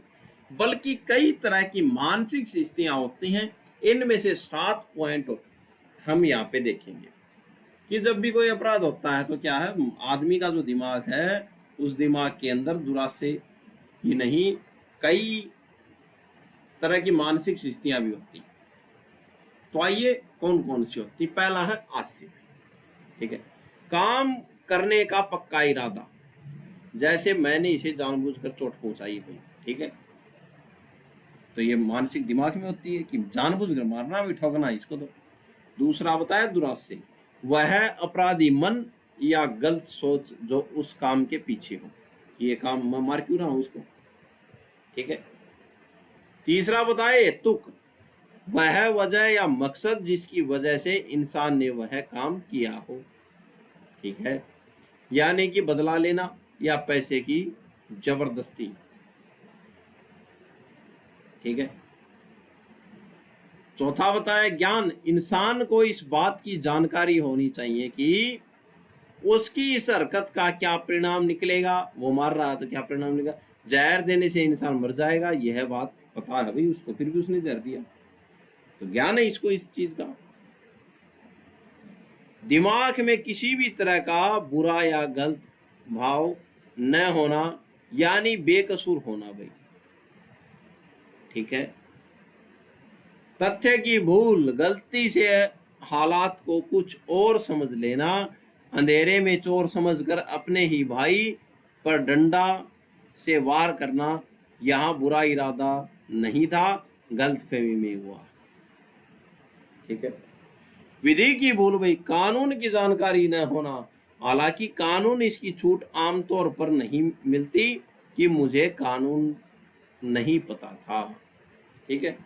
बल्कि कई तरह की मानसिक स्थितियां होती हैं। इनमें से 7 पॉइंट हम यहाँ पे देखेंगे कि जब भी कोई अपराध होता है तो क्या है, आदमी का जो दिमाग है उस दिमाग के अंदर दुरास्य ही नहीं कई तरह की मानसिक स्थितियां भी होती हैं। तो आइए कौन कौन सी होती। पहला है आस्य। ठीक है। काम करने का पक्का इरादा, जैसे मैंने इसे जानबूझकर चोट पहुंचाई भाई। ठीक है। तो ये मानसिक दिमाग में होती है कि जानबूझकर मारना भी, ठोकना इसको। तो दूसरा बताया दुरास्य, वह अपराधी मन या गलत सोच जो उस काम के पीछे हो, ये काम मैं मार क्यों रहा हूं उसको। ठीक है। तीसरा बताए तुक, वह वजह या मकसद जिसकी वजह से इंसान ने वह काम किया हो। ठीक है। यानी कि बदला लेना या पैसे की जबरदस्ती। ठीक है। चौथा बताया ज्ञान, इंसान को इस बात की जानकारी होनी चाहिए कि उसकी इस हरकत का क्या परिणाम निकलेगा। वो मार रहा है तो क्या परिणाम निकलेगा, जहर देने से इंसान मर जाएगा, यह बात पता है भाई उसको, फिर भी उसने जहर दिया, तो ज्ञान है इसको इस चीज का। दिमाग में किसी भी तरह का बुरा या गलत भाव न होना, यानी बेकसूर होना भाई। ठीक है। तथ्य की भूल, गलती से हालात को कुछ और समझ लेना, अंधेरे में चोर समझकर अपने ही भाई पर डंडा से वार करना, यहाँ बुरा इरादा नहीं था, गलतफहमी में हुआ। ठीक है। विधि की भूल भाई, कानून की जानकारी न होना, हालांकि कानून इसकी छूट आमतौर पर नहीं मिलती कि मुझे कानून नहीं पता था। ठीक है।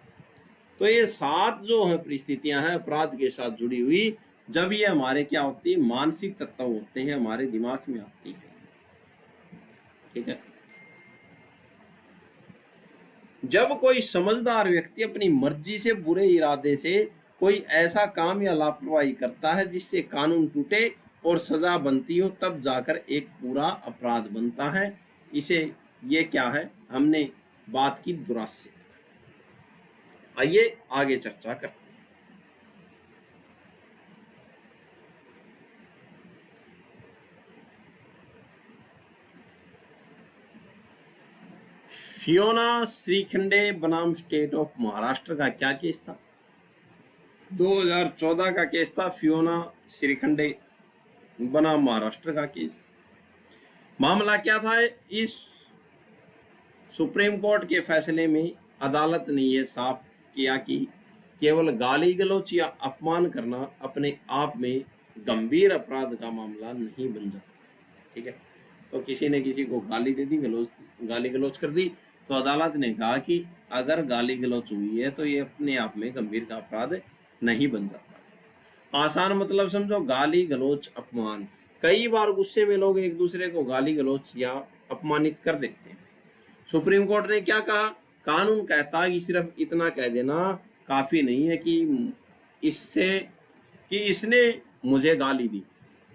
तो ये 7 जो है परिस्थितियां हैं अपराध के साथ जुड़ी हुई, जब ये हमारे क्या होती है, मानसिक तत्व होते हैं, हमारे दिमाग में आती है। ठीक है। जब कोई समझदार व्यक्ति अपनी मर्जी से बुरे इरादे से कोई ऐसा काम या लापरवाही करता है जिससे कानून टूटे और सजा बनती हो, तब जाकर एक पूरा अपराध बनता है। इसे ये क्या है, हमने बात की दुरास्य। आइए आगे चर्चा करते हैं। फियोना श्रीखंडे बनाम स्टेट ऑफ महाराष्ट्र का क्या केस था। 2014 का केस था, फियोना श्रीखंडे बनाम महाराष्ट्र का केस। मामला क्या था, इस सुप्रीम कोर्ट के फैसले में अदालत ने यह साफ किया कि केवल गाली गलौच या अपमान करना अपने आप में गंभीर अपराध का मामला नहीं बन जाता। ठीक है। तो किसी ने किसी को गाली दे दी, गाली गलौच कर दी, तो अदालत ने कहा कि अगर गाली गलौच हुई है तो ये अपने आप में गंभीर का अपराध नहीं बन जाता। आसान मतलब समझो, गाली गलौच अपमान। कई बार गुस्से में लोग एक दूसरे को गाली गलौच या अपमानित कर देते हैं। सुप्रीम कोर्ट ने क्या कहा, कानून कहता है कि सिर्फ इतना कह देना काफी नहीं है कि इसने मुझे गाली दी,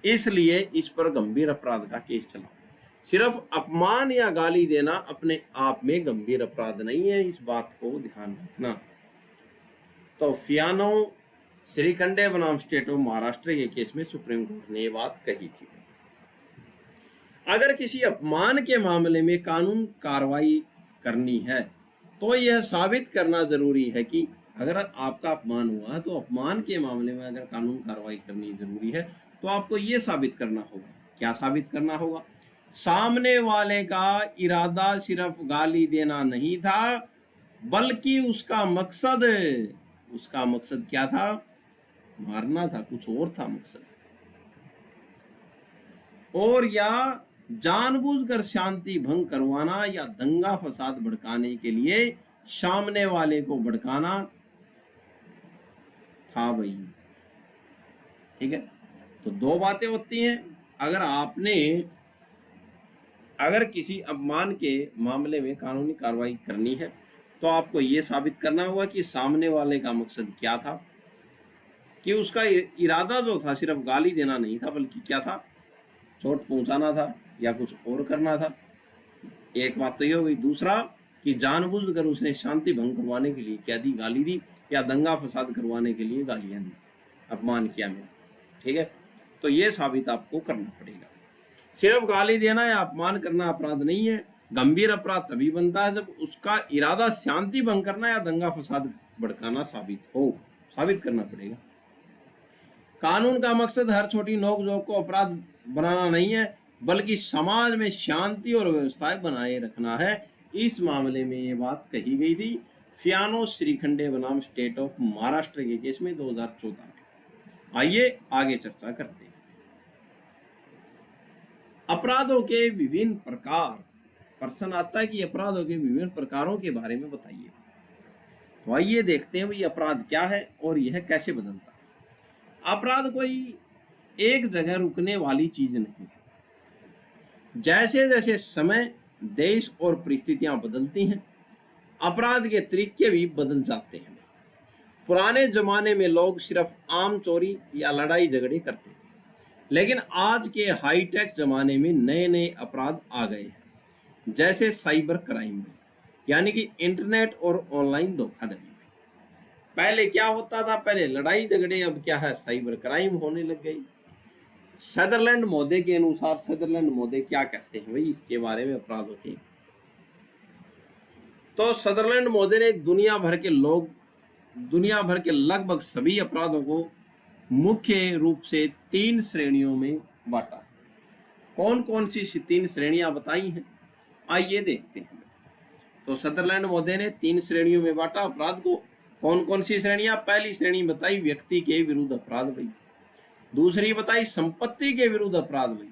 इसलिए इस पर गंभीर अपराध का केस चला। सिर्फ अपमान या गाली देना अपने आप में गंभीर अपराध नहीं है, इस बात को ध्यान रखना। तो फियानो श्रीखंडे बनाम स्टेट ऑफ महाराष्ट्र के केस में सुप्रीम कोर्ट ने ये बात कही थी। अगर किसी अपमान के मामले में कानून कार्रवाई करनी है तो यह साबित करना जरूरी है कि अगर आपका अपमान हुआ तो अपमान के मामले में अगर कानून कार्रवाई करनी जरूरी है तो आपको यह साबित करना होगा। क्या साबित करना होगा, सामने वाले का इरादा सिर्फ गाली देना नहीं था, बल्कि उसका मकसद क्या था? मारना था, कुछ और था मकसद। और या जानबूझकर शांति भंग करवाना या दंगा फसाद भड़काने के लिए सामने वाले को भड़काना था भाई। ठीक है, तो दो बातें होती हैं। अगर किसी अपमान के मामले में कानूनी कार्रवाई करनी है तो आपको ये साबित करना होगा कि सामने वाले का मकसद क्या था, कि उसका इरादा जो था सिर्फ गाली देना नहीं था, बल्कि क्या था? चोट पहुंचाना था या कुछ और करना था। एक बात तो ये हो गई। दूसरा कि जानबूझकर उसने शांति भंग करवाने के लिए क्या दी? गाली दी, या दंगा फसाद करवाने के लिए गालियां दी, अपमान किया मेरा। ठीक है, तो ये साबित आपको करना पड़ेगा। सिर्फ गाली देना या अपमान करना अपराध नहीं है। गंभीर अपराध तभी बनता है जब उसका इरादा शांति भंग करना या दंगा फसाद भड़काना साबित करना पड़ेगा। कानून का मकसद हर छोटी नोक-झोंक को अपराध बनाना नहीं है, बल्कि समाज में शांति और व्यवस्था बनाए रखना है। इस मामले में ये बात कही गई थी फ्यानो श्रीखंडे बनाम स्टेट ऑफ महाराष्ट्र के केस में 2014 में। आइए आगे चर्चा करते हैं। अपराधों के विभिन्न प्रकार। प्रश्न आता है कि अपराधों के विभिन्न प्रकारों के बारे में बताइए। तो आइए देखते हैं भाई अपराध क्या है और यह कैसे बदलता है। अपराध कोई एक जगह रुकने वाली चीज नहीं है। जैसे जैसे समय, देश और परिस्थितियां बदलती हैं, अपराध के तरीके भी बदल जाते हैं। पुराने जमाने में लोग सिर्फ आम चोरी या लड़ाई झगड़े करते थे, लेकिन आज के हाईटेक जमाने में नए नए अपराध आ गए हैं, जैसे साइबर क्राइम में, यानी कि इंटरनेट और ऑनलाइन धोखाधड़ी में। पहले क्या होता था? पहले लड़ाई झगड़े, अब क्या है? साइबर क्राइम होने लग गई। सदरलैंड महोदय के अनुसार, सदरलैंड महोदय क्या कहते हैं भाई इसके बारे में अपराधों के? तो सदरलैंड महोदय ने दुनिया भर के लगभग सभी अपराधों को मुख्य रूप से 3 श्रेणियों में बांटा। कौन कौन सी 3 श्रेणियां बताई हैं? आइए देखते हैं। तो सदरलैंड महोदय ने 3 श्रेणियों में बांटा अपराध को। कौन कौन सी श्रेणियां? पहली श्रेणी बताई व्यक्ति के विरुद्ध अपराध भाई, दूसरी बताई संपत्ति के विरुद्ध अपराध भाई,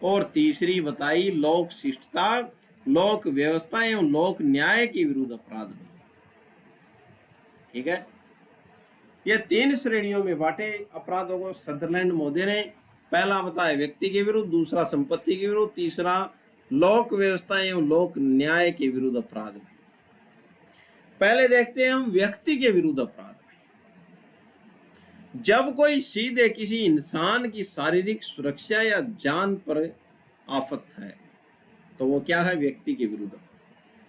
और तीसरी बताई लोक शिष्टता, लोक व्यवस्था एवं लोक न्याय के विरुद्ध अपराध भाई। ठीक है, ये 3 श्रेणियों में बांटे अपराधों को सदरलैंड महोदय ने। पहला बताया व्यक्ति के विरुद्ध, दूसरा संपत्ति के विरुद्ध, तीसरा लोक व्यवस्था एवं लोक न्याय के विरुद्ध अपराध। पहले देखते हैं हम व्यक्ति के विरुद्ध अपराध। जब कोई सीधे किसी इंसान की शारीरिक सुरक्षा या जान पर आफत है तो वो क्या है? व्यक्ति के विरुद्ध।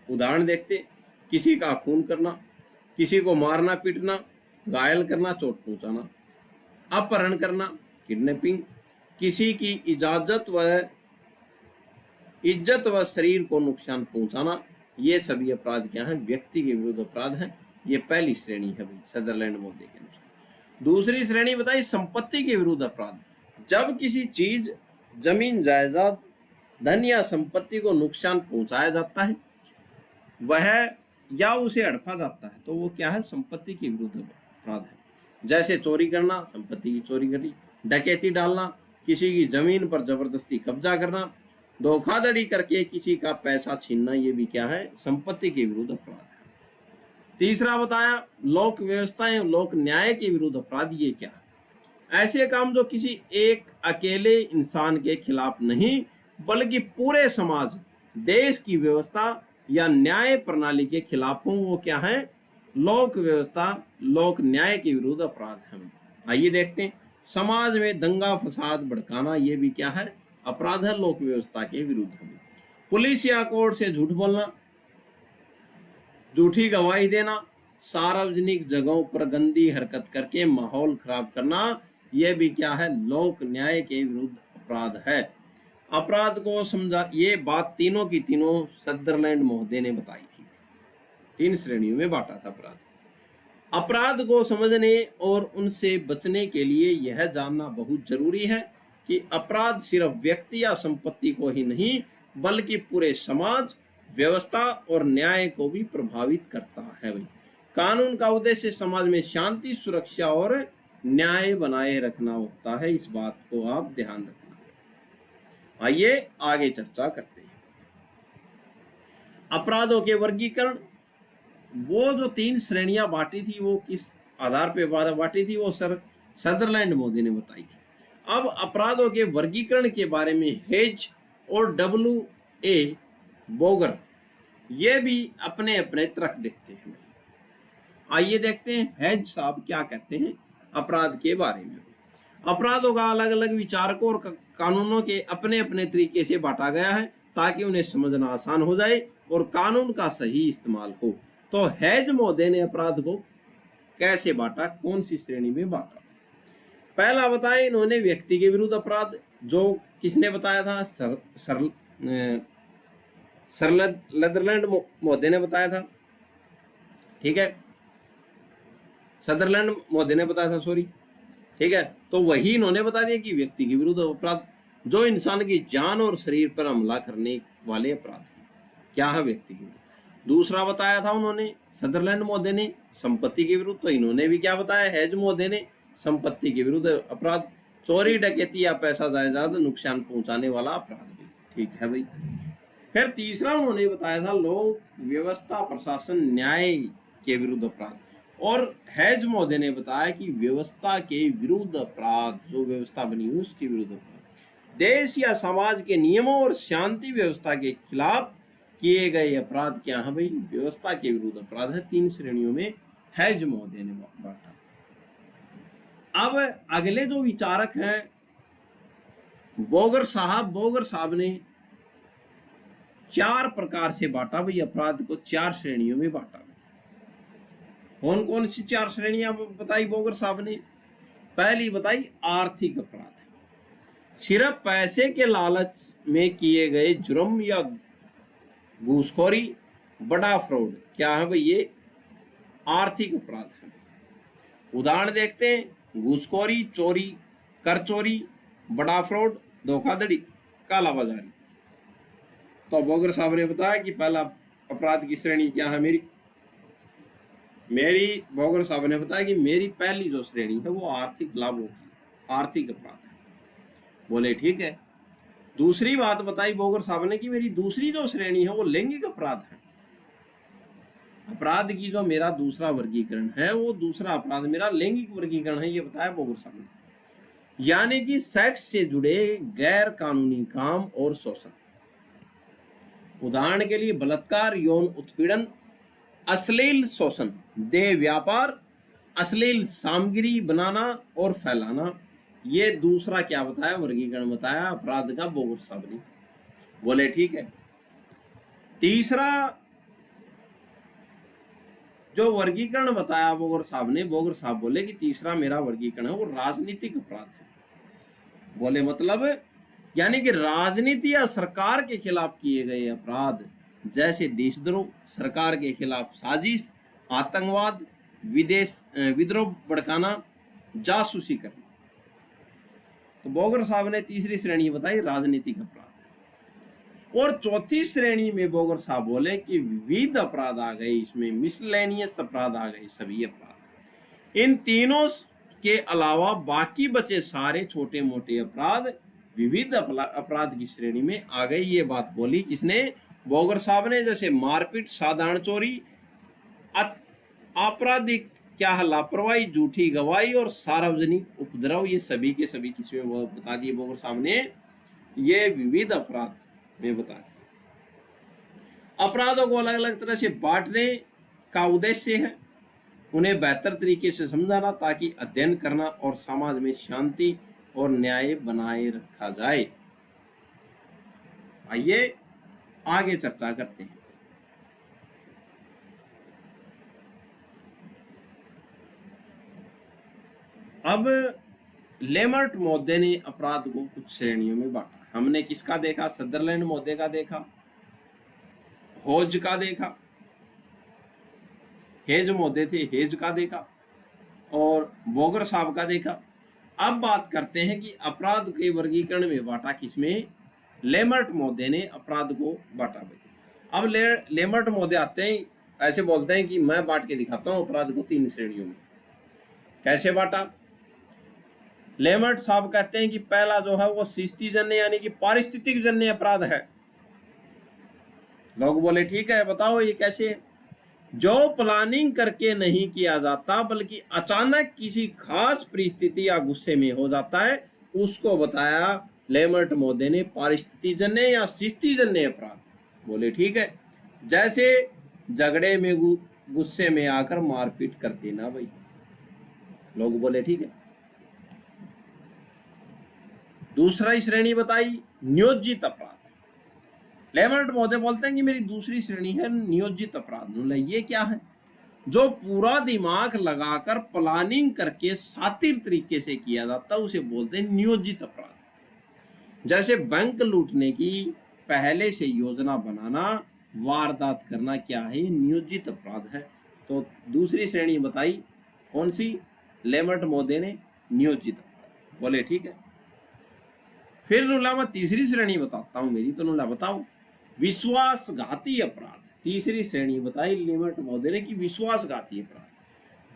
उदाहरण देखते, किसी का खून करना, किसी को मारना पीटना, घायल करना, चोट पहुंचाना, अपहरण करना, किडनैपिंग, किसी की इज्जत व शरीर को नुकसान पहुंचाना, ये सभी अपराध क्या हैं? व्यक्ति के विरुद्ध अपराध हैं। ये पहली श्रेणी है भाई सदरलैंड महोदय के अनुसार। दूसरी श्रेणी बताई संपत्ति के विरुद्ध अपराध। जब किसी चीज, जमीन, जायदाद, धन या संपत्ति को नुकसान पहुंचाया जाता है वह या उसे हड़पा जाता है तो वो क्या है? संपत्ति के विरुद्ध अपराध है। जैसे चोरी करना, संपत्ति की चोरी करी, डकैती डालना, किसी की जमीन पर जबरदस्ती कब्जा करना, धोखाधड़ी करके किसी का पैसा छीनना, ये भी क्या है? संपत्ति के विरुद्ध अपराध है। तीसरा बताया लोक व्यवस्था एवं लोक न्याय के विरुद्ध अपराध। ये क्या है? ऐसे काम जो किसी एक अकेले इंसान के खिलाफ नहीं, बल्कि पूरे समाज, देश की व्यवस्था या न्याय प्रणाली के खिलाफ हो, वो क्या है? लोक व्यवस्था, लोक न्याय के विरुद्ध अपराध है। आइए देखते हैं। समाज में दंगा फसाद भड़काना, ये भी क्या है? अपराध है, लोक व्यवस्था के विरुद्ध है। पुलिस या कोर्ट से झूठ बोलना, झूठी गवाही देना, सार्वजनिक जगहों पर गंदी हरकत करके माहौल खराब करना, यह भी क्या है? लोक न्याय के विरुद्ध अपराध है। अपराध को समझा, ये बात तीनों की तीनों सदरलैंड महोदय ने बताई थी। 3 श्रेणियों में बांटा था अपराध। अपराध को समझने और उनसे बचने के लिए यह जानना बहुत जरूरी है कि अपराध सिर्फ व्यक्ति या संपत्ति को ही नहीं बल्कि पूरे समाज, व्यवस्था और न्याय को भी प्रभावित करता है। भाई, कानून का उद्देश्य समाज में शांति, सुरक्षा और न्याय बनाए रखना होता है। इस बात को आप ध्यान रखना। आइए आगे चर्चा करते हैं। अपराधों के वर्गीकरण, वो जो 3 श्रेणियां बांटी थी वो किस आधार पे बांटी थी, वो सदरलैंड मोदी ने बताई थी। अब अपराधों के वर्गीकरण के बारे में हेज और W.A. बोगर ये भी अपने अपने तर्क देते हैं। आइए देखते हैं हेज साहब क्या कहते हैं अपराध के बारे में। अपराधों का अलग अलग विचारकों और कानूनों के अपने अपने तरीके से बांटा गया है ताकि उन्हें समझना आसान हो जाए और कानून का सही इस्तेमाल हो। तो हेज मोदे ने अपराध को कैसे बांटा, कौन सी श्रेणी में बांटा? पहला बताएं इन्होंने व्यक्ति के विरुद्ध अपराध, जो किसने बताया था? सदरलैंड मोदी ने बताया था। ठीक है, सदरलैंड मोदी ने बताया था, सॉरी। ठीक है, तो वही इन्होंने बता दिया कि व्यक्ति के विरुद्ध अपराध जो इंसान की जान और शरीर पर हमला करने वाले अपराध क्या है, व्यक्ति के विरुद्ध। दूसरा बताया था उन्होंने सदरलैंड मोदी ने संपत्ति के विरुद्ध, तो इन्होंने भी क्या बताया हेज मोदी ने? संपत्ति के विरुद्ध अपराध, चोरी, डकैती या पैसा जायदाद नुकसान पहुंचाने वाला अपराध भी। ठीक है भाई। फिर तीसरा उन्होंने बताया था लोक व्यवस्था, प्रशासन, न्याय के विरुद्ध अपराध, और हेज मोदी ने बताया कि व्यवस्था के विरुद्ध अपराध, जो व्यवस्था बनी उसके विरुद्ध अपराध, देश या समाज के नियमों और शांति व्यवस्था के खिलाफ किए गए अपराध क्या है भाई? व्यवस्था के विरुद्ध अपराध है। 3 श्रेणियों में हेज मोदी ने बांटा। अब अगले जो विचारक हैं बोगर साहब ने 4 प्रकार से बांटा भाई, अपराध को 4 श्रेणियों में बांटा। कौन कौन सी 4 श्रेणियां बताई बोगर साहब ने? पहली बताई आर्थिक अपराध, सिर्फ पैसे के लालच में किए गए जुर्म या घूसखोरी, बड़ा फ्रॉड क्या है भाई? ये आर्थिक अपराध है। उदाहरण देखते हैं, घूसखोरी, चोरी, कर चोरी, बड़ा फ्रॉड, धोखाधड़ी, कालाबाजारी। तो बोगर साहब ने बताया कि पहला अपराध की श्रेणी क्या है मेरी बोगर साहब ने बताया कि मेरी पहली जो श्रेणी है वो आर्थिक लाभों की, आर्थिक अपराध है। बोले ठीक है। दूसरी बात बताई बोगर साहब ने कि मेरी दूसरी जो श्रेणी है वो लैंगिक अपराध है। अपराध की जो मेरा दूसरा वर्गीकरण है वो दूसरा अपराध मेरा लैंगिक वर्गीकरण है, ये बताया बोगर साहब ने। यानी कि सेक्स से जुड़े गैर कानूनी काम और शोषण। उदाहरण के लिए बलात्कार, यौन उत्पीड़न, अश्लील शोषण, देह व्यापार, अश्लील सामग्री बनाना और फैलाना। ये दूसरा क्या बताया, वर्गीकरण बताया अपराध का बोगर साहब ने। बोले ठीक है। तीसरा जो वर्गीकरण बताया बोगर साहब ने, बोगर साहब बोले कि तीसरा मेरा वर्गीकरण है वो राजनीतिक अपराध है। बोले मतलब, यानी कि राजनीति या सरकार के खिलाफ किए गए अपराध, जैसे देशद्रोह, सरकार के खिलाफ साजिश, आतंकवाद, विद्रोह भड़काना, जासूसी करना। तो बोगर साहब ने तीसरी श्रेणी बताई राजनीतिक अपराध। और चौथी श्रेणी में बोगर साहब बोले कि विविध अपराध आ गए, इसमें मिसलेनियस अपराध आ गए, सभी अपराध। इन तीनों के अलावा बाकी बचे सारे छोटे मोटे अपराध विविध अपराध की श्रेणी में आ गए। ये बात बोली किसने? बोगर साहब ने। जैसे मारपीट, साधारण चोरी, आपराधिक क्या है लापरवाही, झूठी गवाही और सार्वजनिक उपद्रव, ये सभी के सभी किसमें वो बता दिए बोगर साहब ने, ये विविध अपराध में बता दिया। अपराधों को अलग अलग तरह से बांटने का उद्देश्य है उन्हें बेहतर तरीके से समझाना ताकि अध्ययन करना और समाज में शांति और न्याय बनाए रखा जाए। आइए आगे चर्चा करते हैं। अब लेमर्ट मोदे ने अपराध को कुछ श्रेणियों में बांटा। हमने किसका देखा? सदरलैंड मोदे का देखा, होज का देखा, हेज मोदे थे, हेज का देखा, और बोगर साहब का देखा। अब बात करते हैं कि अपराध के वर्गीकरण में बांटा किसमें, लेमर्ट महोदय ने अपराध को बांटा भाई। अब लेमर्ट महोदय आते हैं, ऐसे बोलते हैं कि मैं बांट के दिखाता हूं अपराध को 3 श्रेणियों में। कैसे बांटा? लेमर्ट साहब कहते हैं कि पहला जो है वो सृष्टिजन्य यानी कि पारिस्थितिक जन्य अपराध है। लोग बोले ठीक है, बताओ ये कैसे है? जो प्लानिंग करके नहीं किया जाता बल्कि अचानक किसी खास परिस्थिति या गुस्से में हो जाता है, उसको बताया लेमर्ट महोदय ने पारिस्थितिजन्य या सृष्टिजन्य अपराध। बोले ठीक है, जैसे झगड़े में गुस्से में आकर मारपीट कर देना भाई। लोग बोले ठीक है। दूसरा श्रेणी बताई नियोजित अपराध। लेमर्ट महोदय बोलते हैं कि मेरी दूसरी श्रेणी है नियोजित अपराध। ये क्या है? जो पूरा दिमाग लगाकर प्लानिंग करके शातिर तरीके से किया जाता है उसे बोलते हैं नियोजित अपराध। जैसे बैंक लूटने की पहले से योजना बनाना, वारदात करना क्या है? नियोजित अपराध है। तो दूसरी श्रेणी बताई कौन सी? लेमर्ट महोदय ने नियोजित अपराध। बोले ठीक है। फिर नुला मैं तीसरी श्रेणी बताता हूं मेरी, तो नुला बताओ विश्वासघाती अपराध। तीसरी श्रेणी बताई लेमर्ट महोदय ने कि विश्वासघाती अपराध।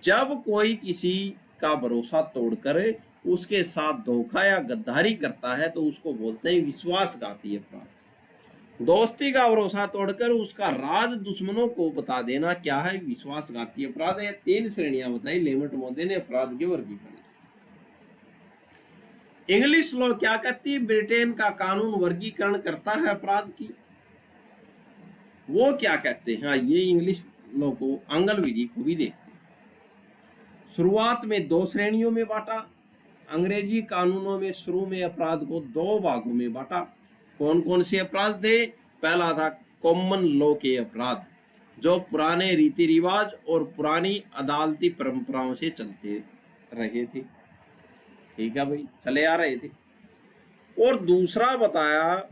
जब कोई किसी का भरोसा तोड़कर उसके साथ धोखा या गद्दारी करता है तो उसको बोलते हैं विश्वासघाती अपराध। दोस्ती का भरोसा तोड़कर उसका राज दुश्मनों को बता देना क्या है? विश्वासघाती अपराध है। 3 श्रेणियां बताई लेमर्ट महोदय ने अपराध के वर्गीकरण। इंग्लिश लॉ क्या कहती है? ब्रिटेन का कानून वर्गीकरण करता है अपराध की। वो क्या कहते हैं? ये इंग्लिश लॉ को आंग्ल विधि को भी देखते हैं। शुरुआत में 2 श्रेणियों में बांटा। अंग्रेजी कानूनों में शुरू में अपराध को 2 भागों में बांटा। कौन कौन से अपराध थे? पहला था कॉमन लॉ के अपराध, जो पुराने रीति रिवाज और पुरानी अदालती परंपराओं से चलते रहे थे। ठीक है भाई, चले आ रहे थे। और दूसरा बताया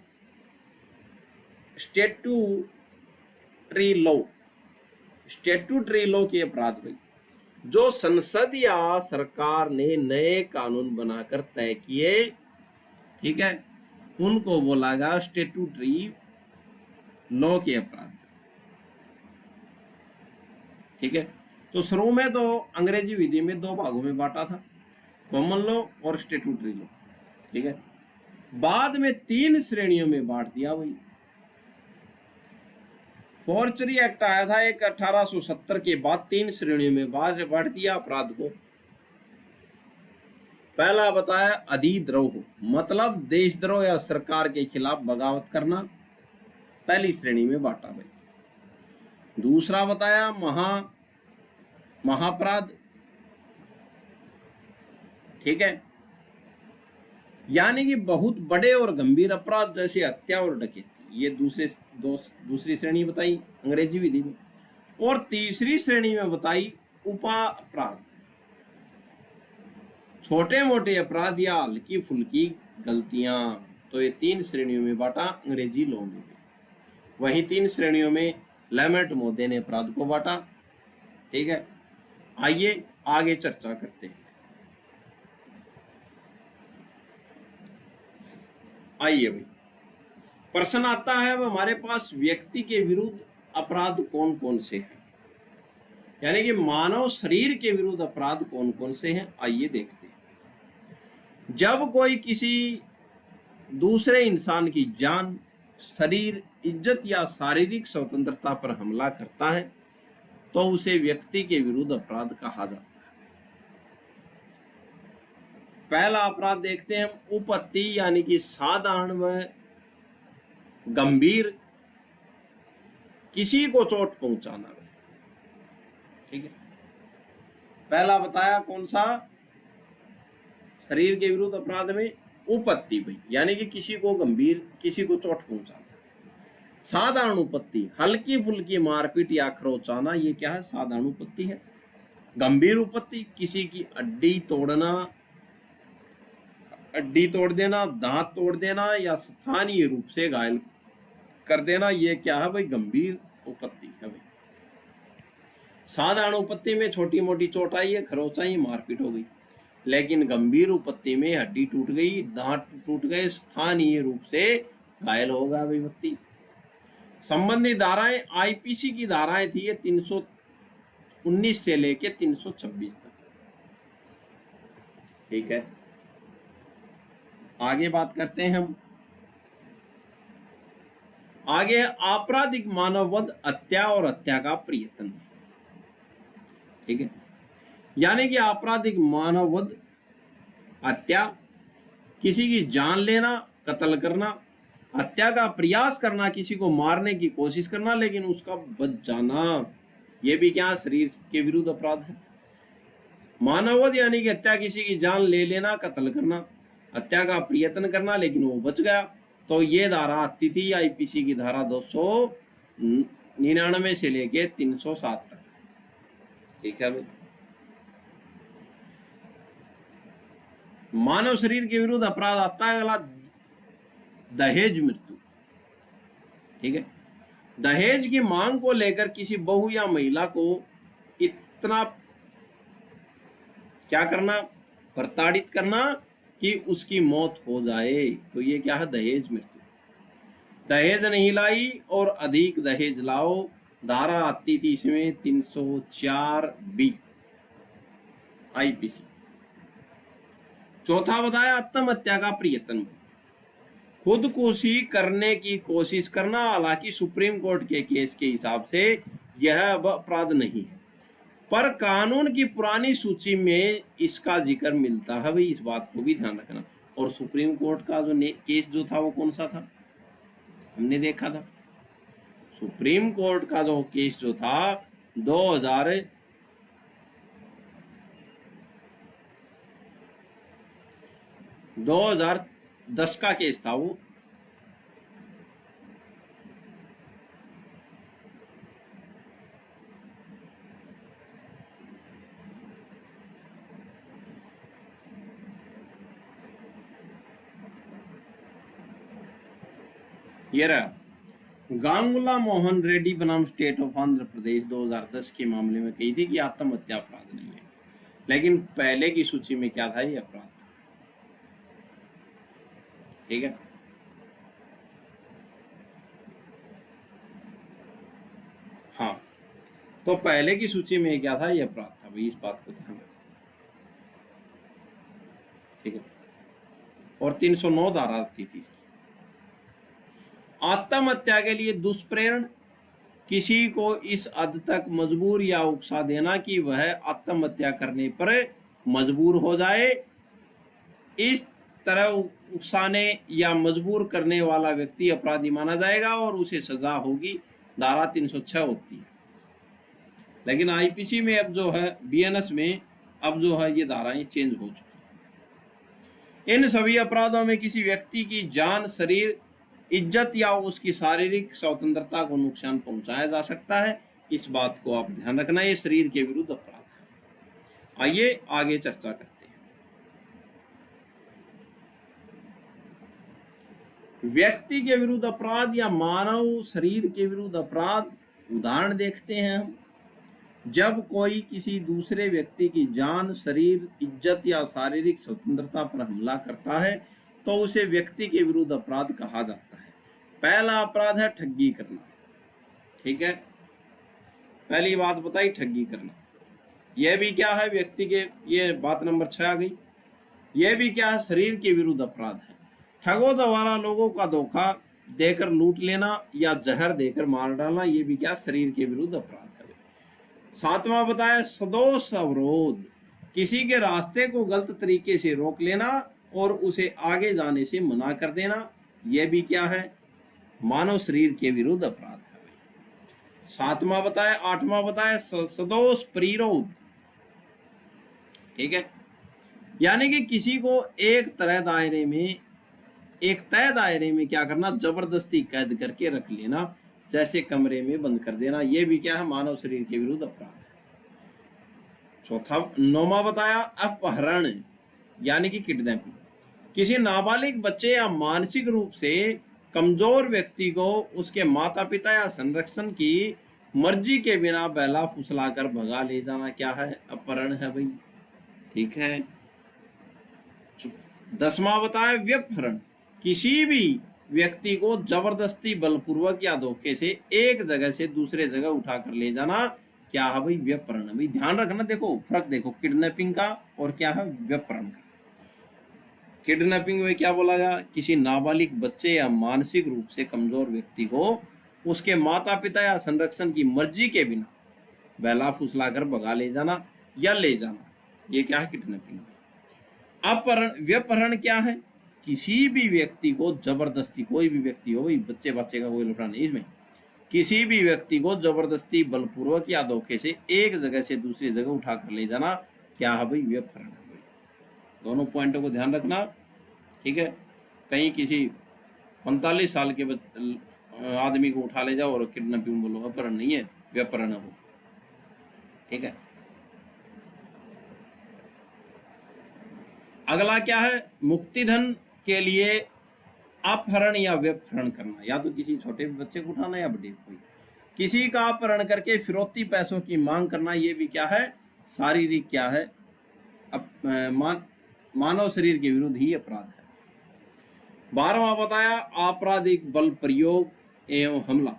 स्टैट्यूटरी लॉ। स्टैट्यूटरी लॉ के अपराध भाई, जो संसद या सरकार ने नए कानून बनाकर तय किए, ठीक है, उनको बोला गया स्टैट्यूटरी लॉ के अपराध। ठीक है, तो शुरू में तो अंग्रेजी विधि में 2 भागों में बांटा था, कॉमन लॉ और स्टैट्यूटरी लॉ। ठीक है, बाद में 3 श्रेणियों में बांट दिया भाई। फॉर्जरी एक्ट आया था एक 1870 के बाद, 3 श्रेणियों में बांट दिया अपराध को। पहला बताया अधिद्रोह, मतलब देशद्रोह या सरकार के खिलाफ बगावत करना, पहली श्रेणी में बांटा भाई। दूसरा बताया महापराध। ठीक है, यानी कि बहुत बड़े और गंभीर अपराध जैसे हत्या और डकैती, ये दूसरी श्रेणी बताई अंग्रेजी विधि में। और तीसरी श्रेणी में बताई उपअपराध, छोटे मोटे अपराध या हल्की फुल्की गलतियां। तो ये 3 श्रेणियों में बांटा अंग्रेजी लॉ में। वहीं 3 श्रेणियों में लेमर्ट महोदय ने अपराध को बांटा। ठीक है, आइए आगे चर्चा करते हैं। आइए भाई, प्रश्न आता है अब हमारे पास व्यक्ति के विरुद्ध अपराध कौन कौन से हैं, यानी कि मानव शरीर के विरुद्ध अपराध कौन कौन से हैं। आइए देखते हैं। जब कोई किसी दूसरे इंसान की जान, शरीर, इज्जत या शारीरिक स्वतंत्रता पर हमला करता है तो उसे व्यक्ति के विरुद्ध अपराध कहा जाता है। पहला अपराध देखते हैं हम, उपपत्ति, यानी कि साधारण व गंभीर किसी को चोट पहुंचाना। ठीक है, पहला बताया कौन सा? शरीर के विरुद्ध अपराध में उपपत्ति भाई, यानी कि किसी को गंभीर, किसी को चोट पहुंचाना। साधारण उपपत्ति, हल्की फुल्की मारपीट या खरोचाना, ये क्या है? साधारण उपपत्ति है। गंभीर उपपत्ति, किसी की हड्डी तोड़ देना, दांत तोड़ देना या स्थानीय रूप से घायल कर देना, ये क्या है भाई? गंभीर उपपत्ति है भाई। साधारण उपपत्ति में छोटी मोटी चोट आई है, खरोंच आई, मारपीट हो गई। लेकिन गंभीर उपत्ति में हड्डी टूट गई, दांत टूट गए, स्थानीय रूप से घायल हो गया व्यक्ति। संबंधित धाराएं आईपीसी की धाराएं थी ये 319 से लेके 326 तक। ठीक है, आगे बात करते हैं हम। आगे आपराधिक मानववध, हत्या और हत्या का प्रयत्न। ठीक है, यानी कि आपराधिक मानववध, हत्या, किसी की जान लेना, कत्ल करना, हत्या का प्रयास करना, किसी को मारने की कोशिश करना लेकिन उसका बच जाना, यह भी क्या शरीर के विरुद्ध अपराध है। मानववध यानी कि हत्या, किसी की जान ले लेना, कत्ल करना, हत्या का प्रयत्न करना लेकिन वो बच गया, तो ये धारा आती थी आईपीसी की धारा 299 से लेके 307 तक। ठीक है भाई। मानव शरीर के विरुद्ध अपराध आता है अगला, दहेज मृत्यु। ठीक है, दहेज की मांग को लेकर किसी बहू या महिला को इतना क्या करना, प्रताड़ित करना कि उसकी मौत हो जाए, तो ये क्या है, दहेज मृत्यु। दहेज नहीं लाई और अधिक दहेज लाओ, धारा आती थी इसमें 304B आईपीसी। चौथा बताया आत्महत्या का प्रयत्न, खुदकुशी करने की कोशिश करना, हालांकि सुप्रीम कोर्ट के केस के हिसाब से यह अब अपराध नहीं है, पर कानून की पुरानी सूची में इसका जिक्र मिलता है भाई, इस बात को भी ध्यान रखना। और सुप्रीम कोर्ट का जो केस जो था वो कौन सा था, हमने देखा था, सुप्रीम कोर्ट का जो केस जो था 2010 का केस था वो। ये रहा गांगुला मोहन रेड्डी बनाम स्टेट ऑफ आंध्र प्रदेश 2010 के मामले में कही थी कि आत्महत्या अपराध नहीं है, लेकिन पहले की सूची में क्या था, ये अपराध था। ठीक है, हाँ, तो पहले की सूची में क्या था, ये अपराध था भाई, इस बात को ध्यान रखना। ठीक है, और 309 धारा आती थी इसकी। आत्महत्या के लिए दुष्प्रेरण, किसी को इस हद तक मजबूर या उकसा देना कि वह आत्महत्या करने पर मजबूर हो जाए, इस तरह उकसाने या मजबूर करने वाला व्यक्ति अपराधी माना जाएगा और उसे सजा होगी, धारा 306 होती है। लेकिन आईपीसी में अब जो है, बीएनएस में अब जो है ये धाराएं चेंज हो चुकी हैं। इन सभी अपराधों में किसी व्यक्ति की जान, शरीर, इज्जत या उसकी शारीरिक स्वतंत्रता को नुकसान पहुंचाया जा सकता है, इस बात को आप ध्यान रखना, ये शरीर के विरुद्ध अपराध है। आइए आगे चर्चा करते हैं। व्यक्ति के विरुद्ध अपराध या मानव शरीर के विरुद्ध अपराध, उदाहरण देखते हैं हम। जब कोई किसी दूसरे व्यक्ति की जान, शरीर, इज्जत या शारीरिक स्वतंत्रता पर हमला करता है तो उसे व्यक्ति के विरुद्ध अपराध कहा जाता है। पहला अपराध है ठगी करना। ठीक है, पहली बात बताई, ठगी करना। यह भी क्या है, व्यक्ति के, ये बात नंबर 6 आ गई। यह भी क्या है, शरीर के विरुद्ध अपराध है। ठगों द्वारा लोगों का धोखा देकर लूट लेना या जहर देकर मार डालना, ये भी क्या, शरीर के विरुद्ध अपराध है। 7वां बताया सदोष अवरोध, किसी के रास्ते को गलत तरीके से रोक लेना और उसे आगे जाने से मना कर देना, यह भी क्या है, मानव शरीर के विरुद्ध अपराध है। 7वां बताया। 8वां बताया सदोष प्रतिरोध। ठीक है, यानी कि किसी को एक तय दायरे में क्या करना, जबरदस्ती कैद करके रख लेना, जैसे कमरे में बंद कर देना, यह भी क्या है, मानव शरीर के विरुद्ध अपराध है। 9वां बताया अपहरण यानी कि किडनैपिंग, किसी नाबालिग बच्चे या मानसिक रूप से कमजोर व्यक्ति को उसके माता पिता या संरक्षण की मर्जी के बिना बहला फुसला कर भगा ले जाना क्या है, अपहरण है भाई। ठीक है, 10वां बताया व्यपहरण, किसी भी व्यक्ति को जबरदस्ती बलपूर्वक या धोखे से एक जगह से दूसरे जगह उठाकर ले जाना, क्या है भाई? व्यपहरण। भाई ध्यान रखना, देखो फर्क देखो किडनैपिंग का और क्या है व्यपहरण का। किडनैपिंग में क्या बोला गया? किसी नाबालिग बच्चे या मानसिक रूप से कमजोर व्यक्ति को उसके माता पिता या संरक्षण की मर्जी के बिना बहला फुसलाकर भगा ले जाना या ले जाना, ये क्या है? किडनैपिंग। अपहरण, व्यपहरण क्या है? किसी भी व्यक्ति को जबरदस्ती, कोई भी व्यक्ति हो, बच्चे बच्चे का कोई लफड़ा नहीं इसमें, किसी भी व्यक्ति को जबरदस्ती बलपूर्वक या धोखे से एक जगह से दूसरी जगह उठाकर ले जाना, क्या है भाई? व्यपहरण है। दोनों पॉइंटों को ध्यान रखना, ठीक है। कहीं किसी 45 साल के आदमी को उठा ले जाओ और किडनैपिंग बोलो, अपहरण नहीं है, व्यपहरण है वो, ठीक है। अगला क्या है? मुक्तिधन के लिए अपहरण या व्यपहरण करना, या तो किसी छोटे बच्चे को उठाना या बड़े को, किसी का अपहरण करके फिरौती पैसों की मांग करना, ये भी क्या है? शारीरिक क्या है? मानव शरीर के विरुद्ध ही अपराध है। 12वां बताया आपराधिक बल प्रयोग एवं हमला,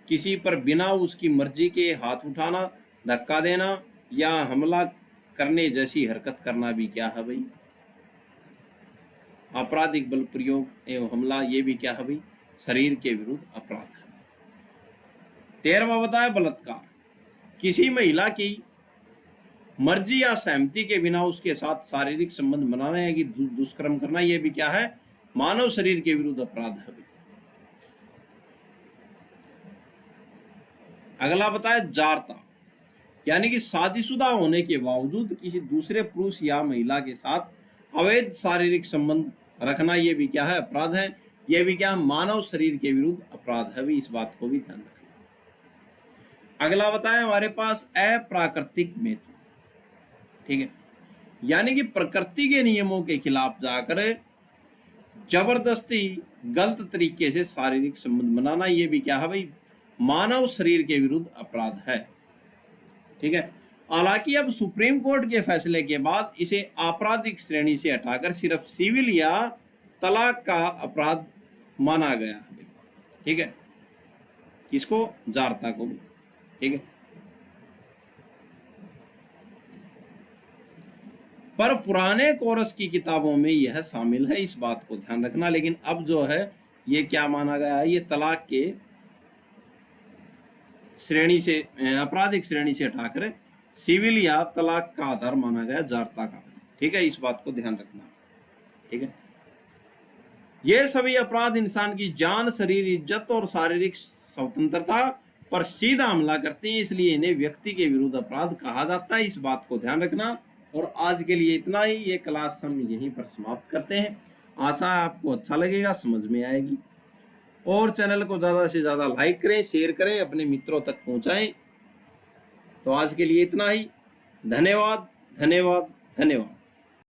किसी पर बिना उसकी मर्जी के हाथ उठाना, धक्का देना या हमला करने जैसी हरकत करना भी क्या है भाई? आपराधिक बल प्रयोग एवं हमला, ये भी क्या है भाई? शरीर के विरुद्ध अपराध है। 13वां बताया बलात्कार, किसी महिला की मर्जी या सहमति के बिना उसके साथ शारीरिक संबंध बनाना या कि दुष्कर्म करना, ये भी क्या है? मानव शरीर के विरुद्ध अपराध है। अगला बताया जारता, यानी कि शादीशुदा होने के बावजूद किसी दूसरे पुरुष या महिला के साथ अवैध शारीरिक संबंध रखना, ये भी क्या है? अपराध है। ये भी क्या? मानव शरीर के विरुद्ध अपराध है भी, इस बात को भी ध्यान रखना। अगला बताया हमारे पास अप्राकृतिक मृत्यु, ठीक है, यानी कि प्रकृति के नियमों के खिलाफ जाकर जबरदस्ती गलत तरीके से शारीरिक संबंध बनाना, ये भी क्या है भाई? मानव शरीर के विरुद्ध अपराध है, ठीक है। हालांकि अब सुप्रीम कोर्ट के फैसले के बाद इसे आपराधिक श्रेणी से हटाकर सिर्फ सिविल या तलाक का अपराध माना गया है, ठीक है, इसको जारता को भी, ठीक है। पर पुराने कोरस की किताबों में यह शामिल है, इस बात को ध्यान रखना। लेकिन अब जो है ये क्या माना गया है? ये तलाक के श्रेणी से, आपराधिक श्रेणी से हटाकर सिविल या तलाक का आधार माना गया जारता का, ठीक है, इस बात को ध्यान रखना, ठीक है। ये सभी अपराध इंसान की जान, शरीर, इज्जत और शारीरिक स्वतंत्रता पर सीधा हमला करते हैं, इसलिए इन्हें व्यक्ति के विरुद्ध अपराध कहा जाता है, इस बात को ध्यान रखना। और आज के लिए इतना ही, ये क्लास हम यहीं पर समाप्त करते हैं। आशा है आपको अच्छा लगेगा, समझ में आएगी। और चैनल को ज़्यादा से ज़्यादा लाइक करें, शेयर करें, अपने मित्रों तक पहुंचाएं। तो आज के लिए इतना ही। धन्यवाद, धन्यवाद, धन्यवाद।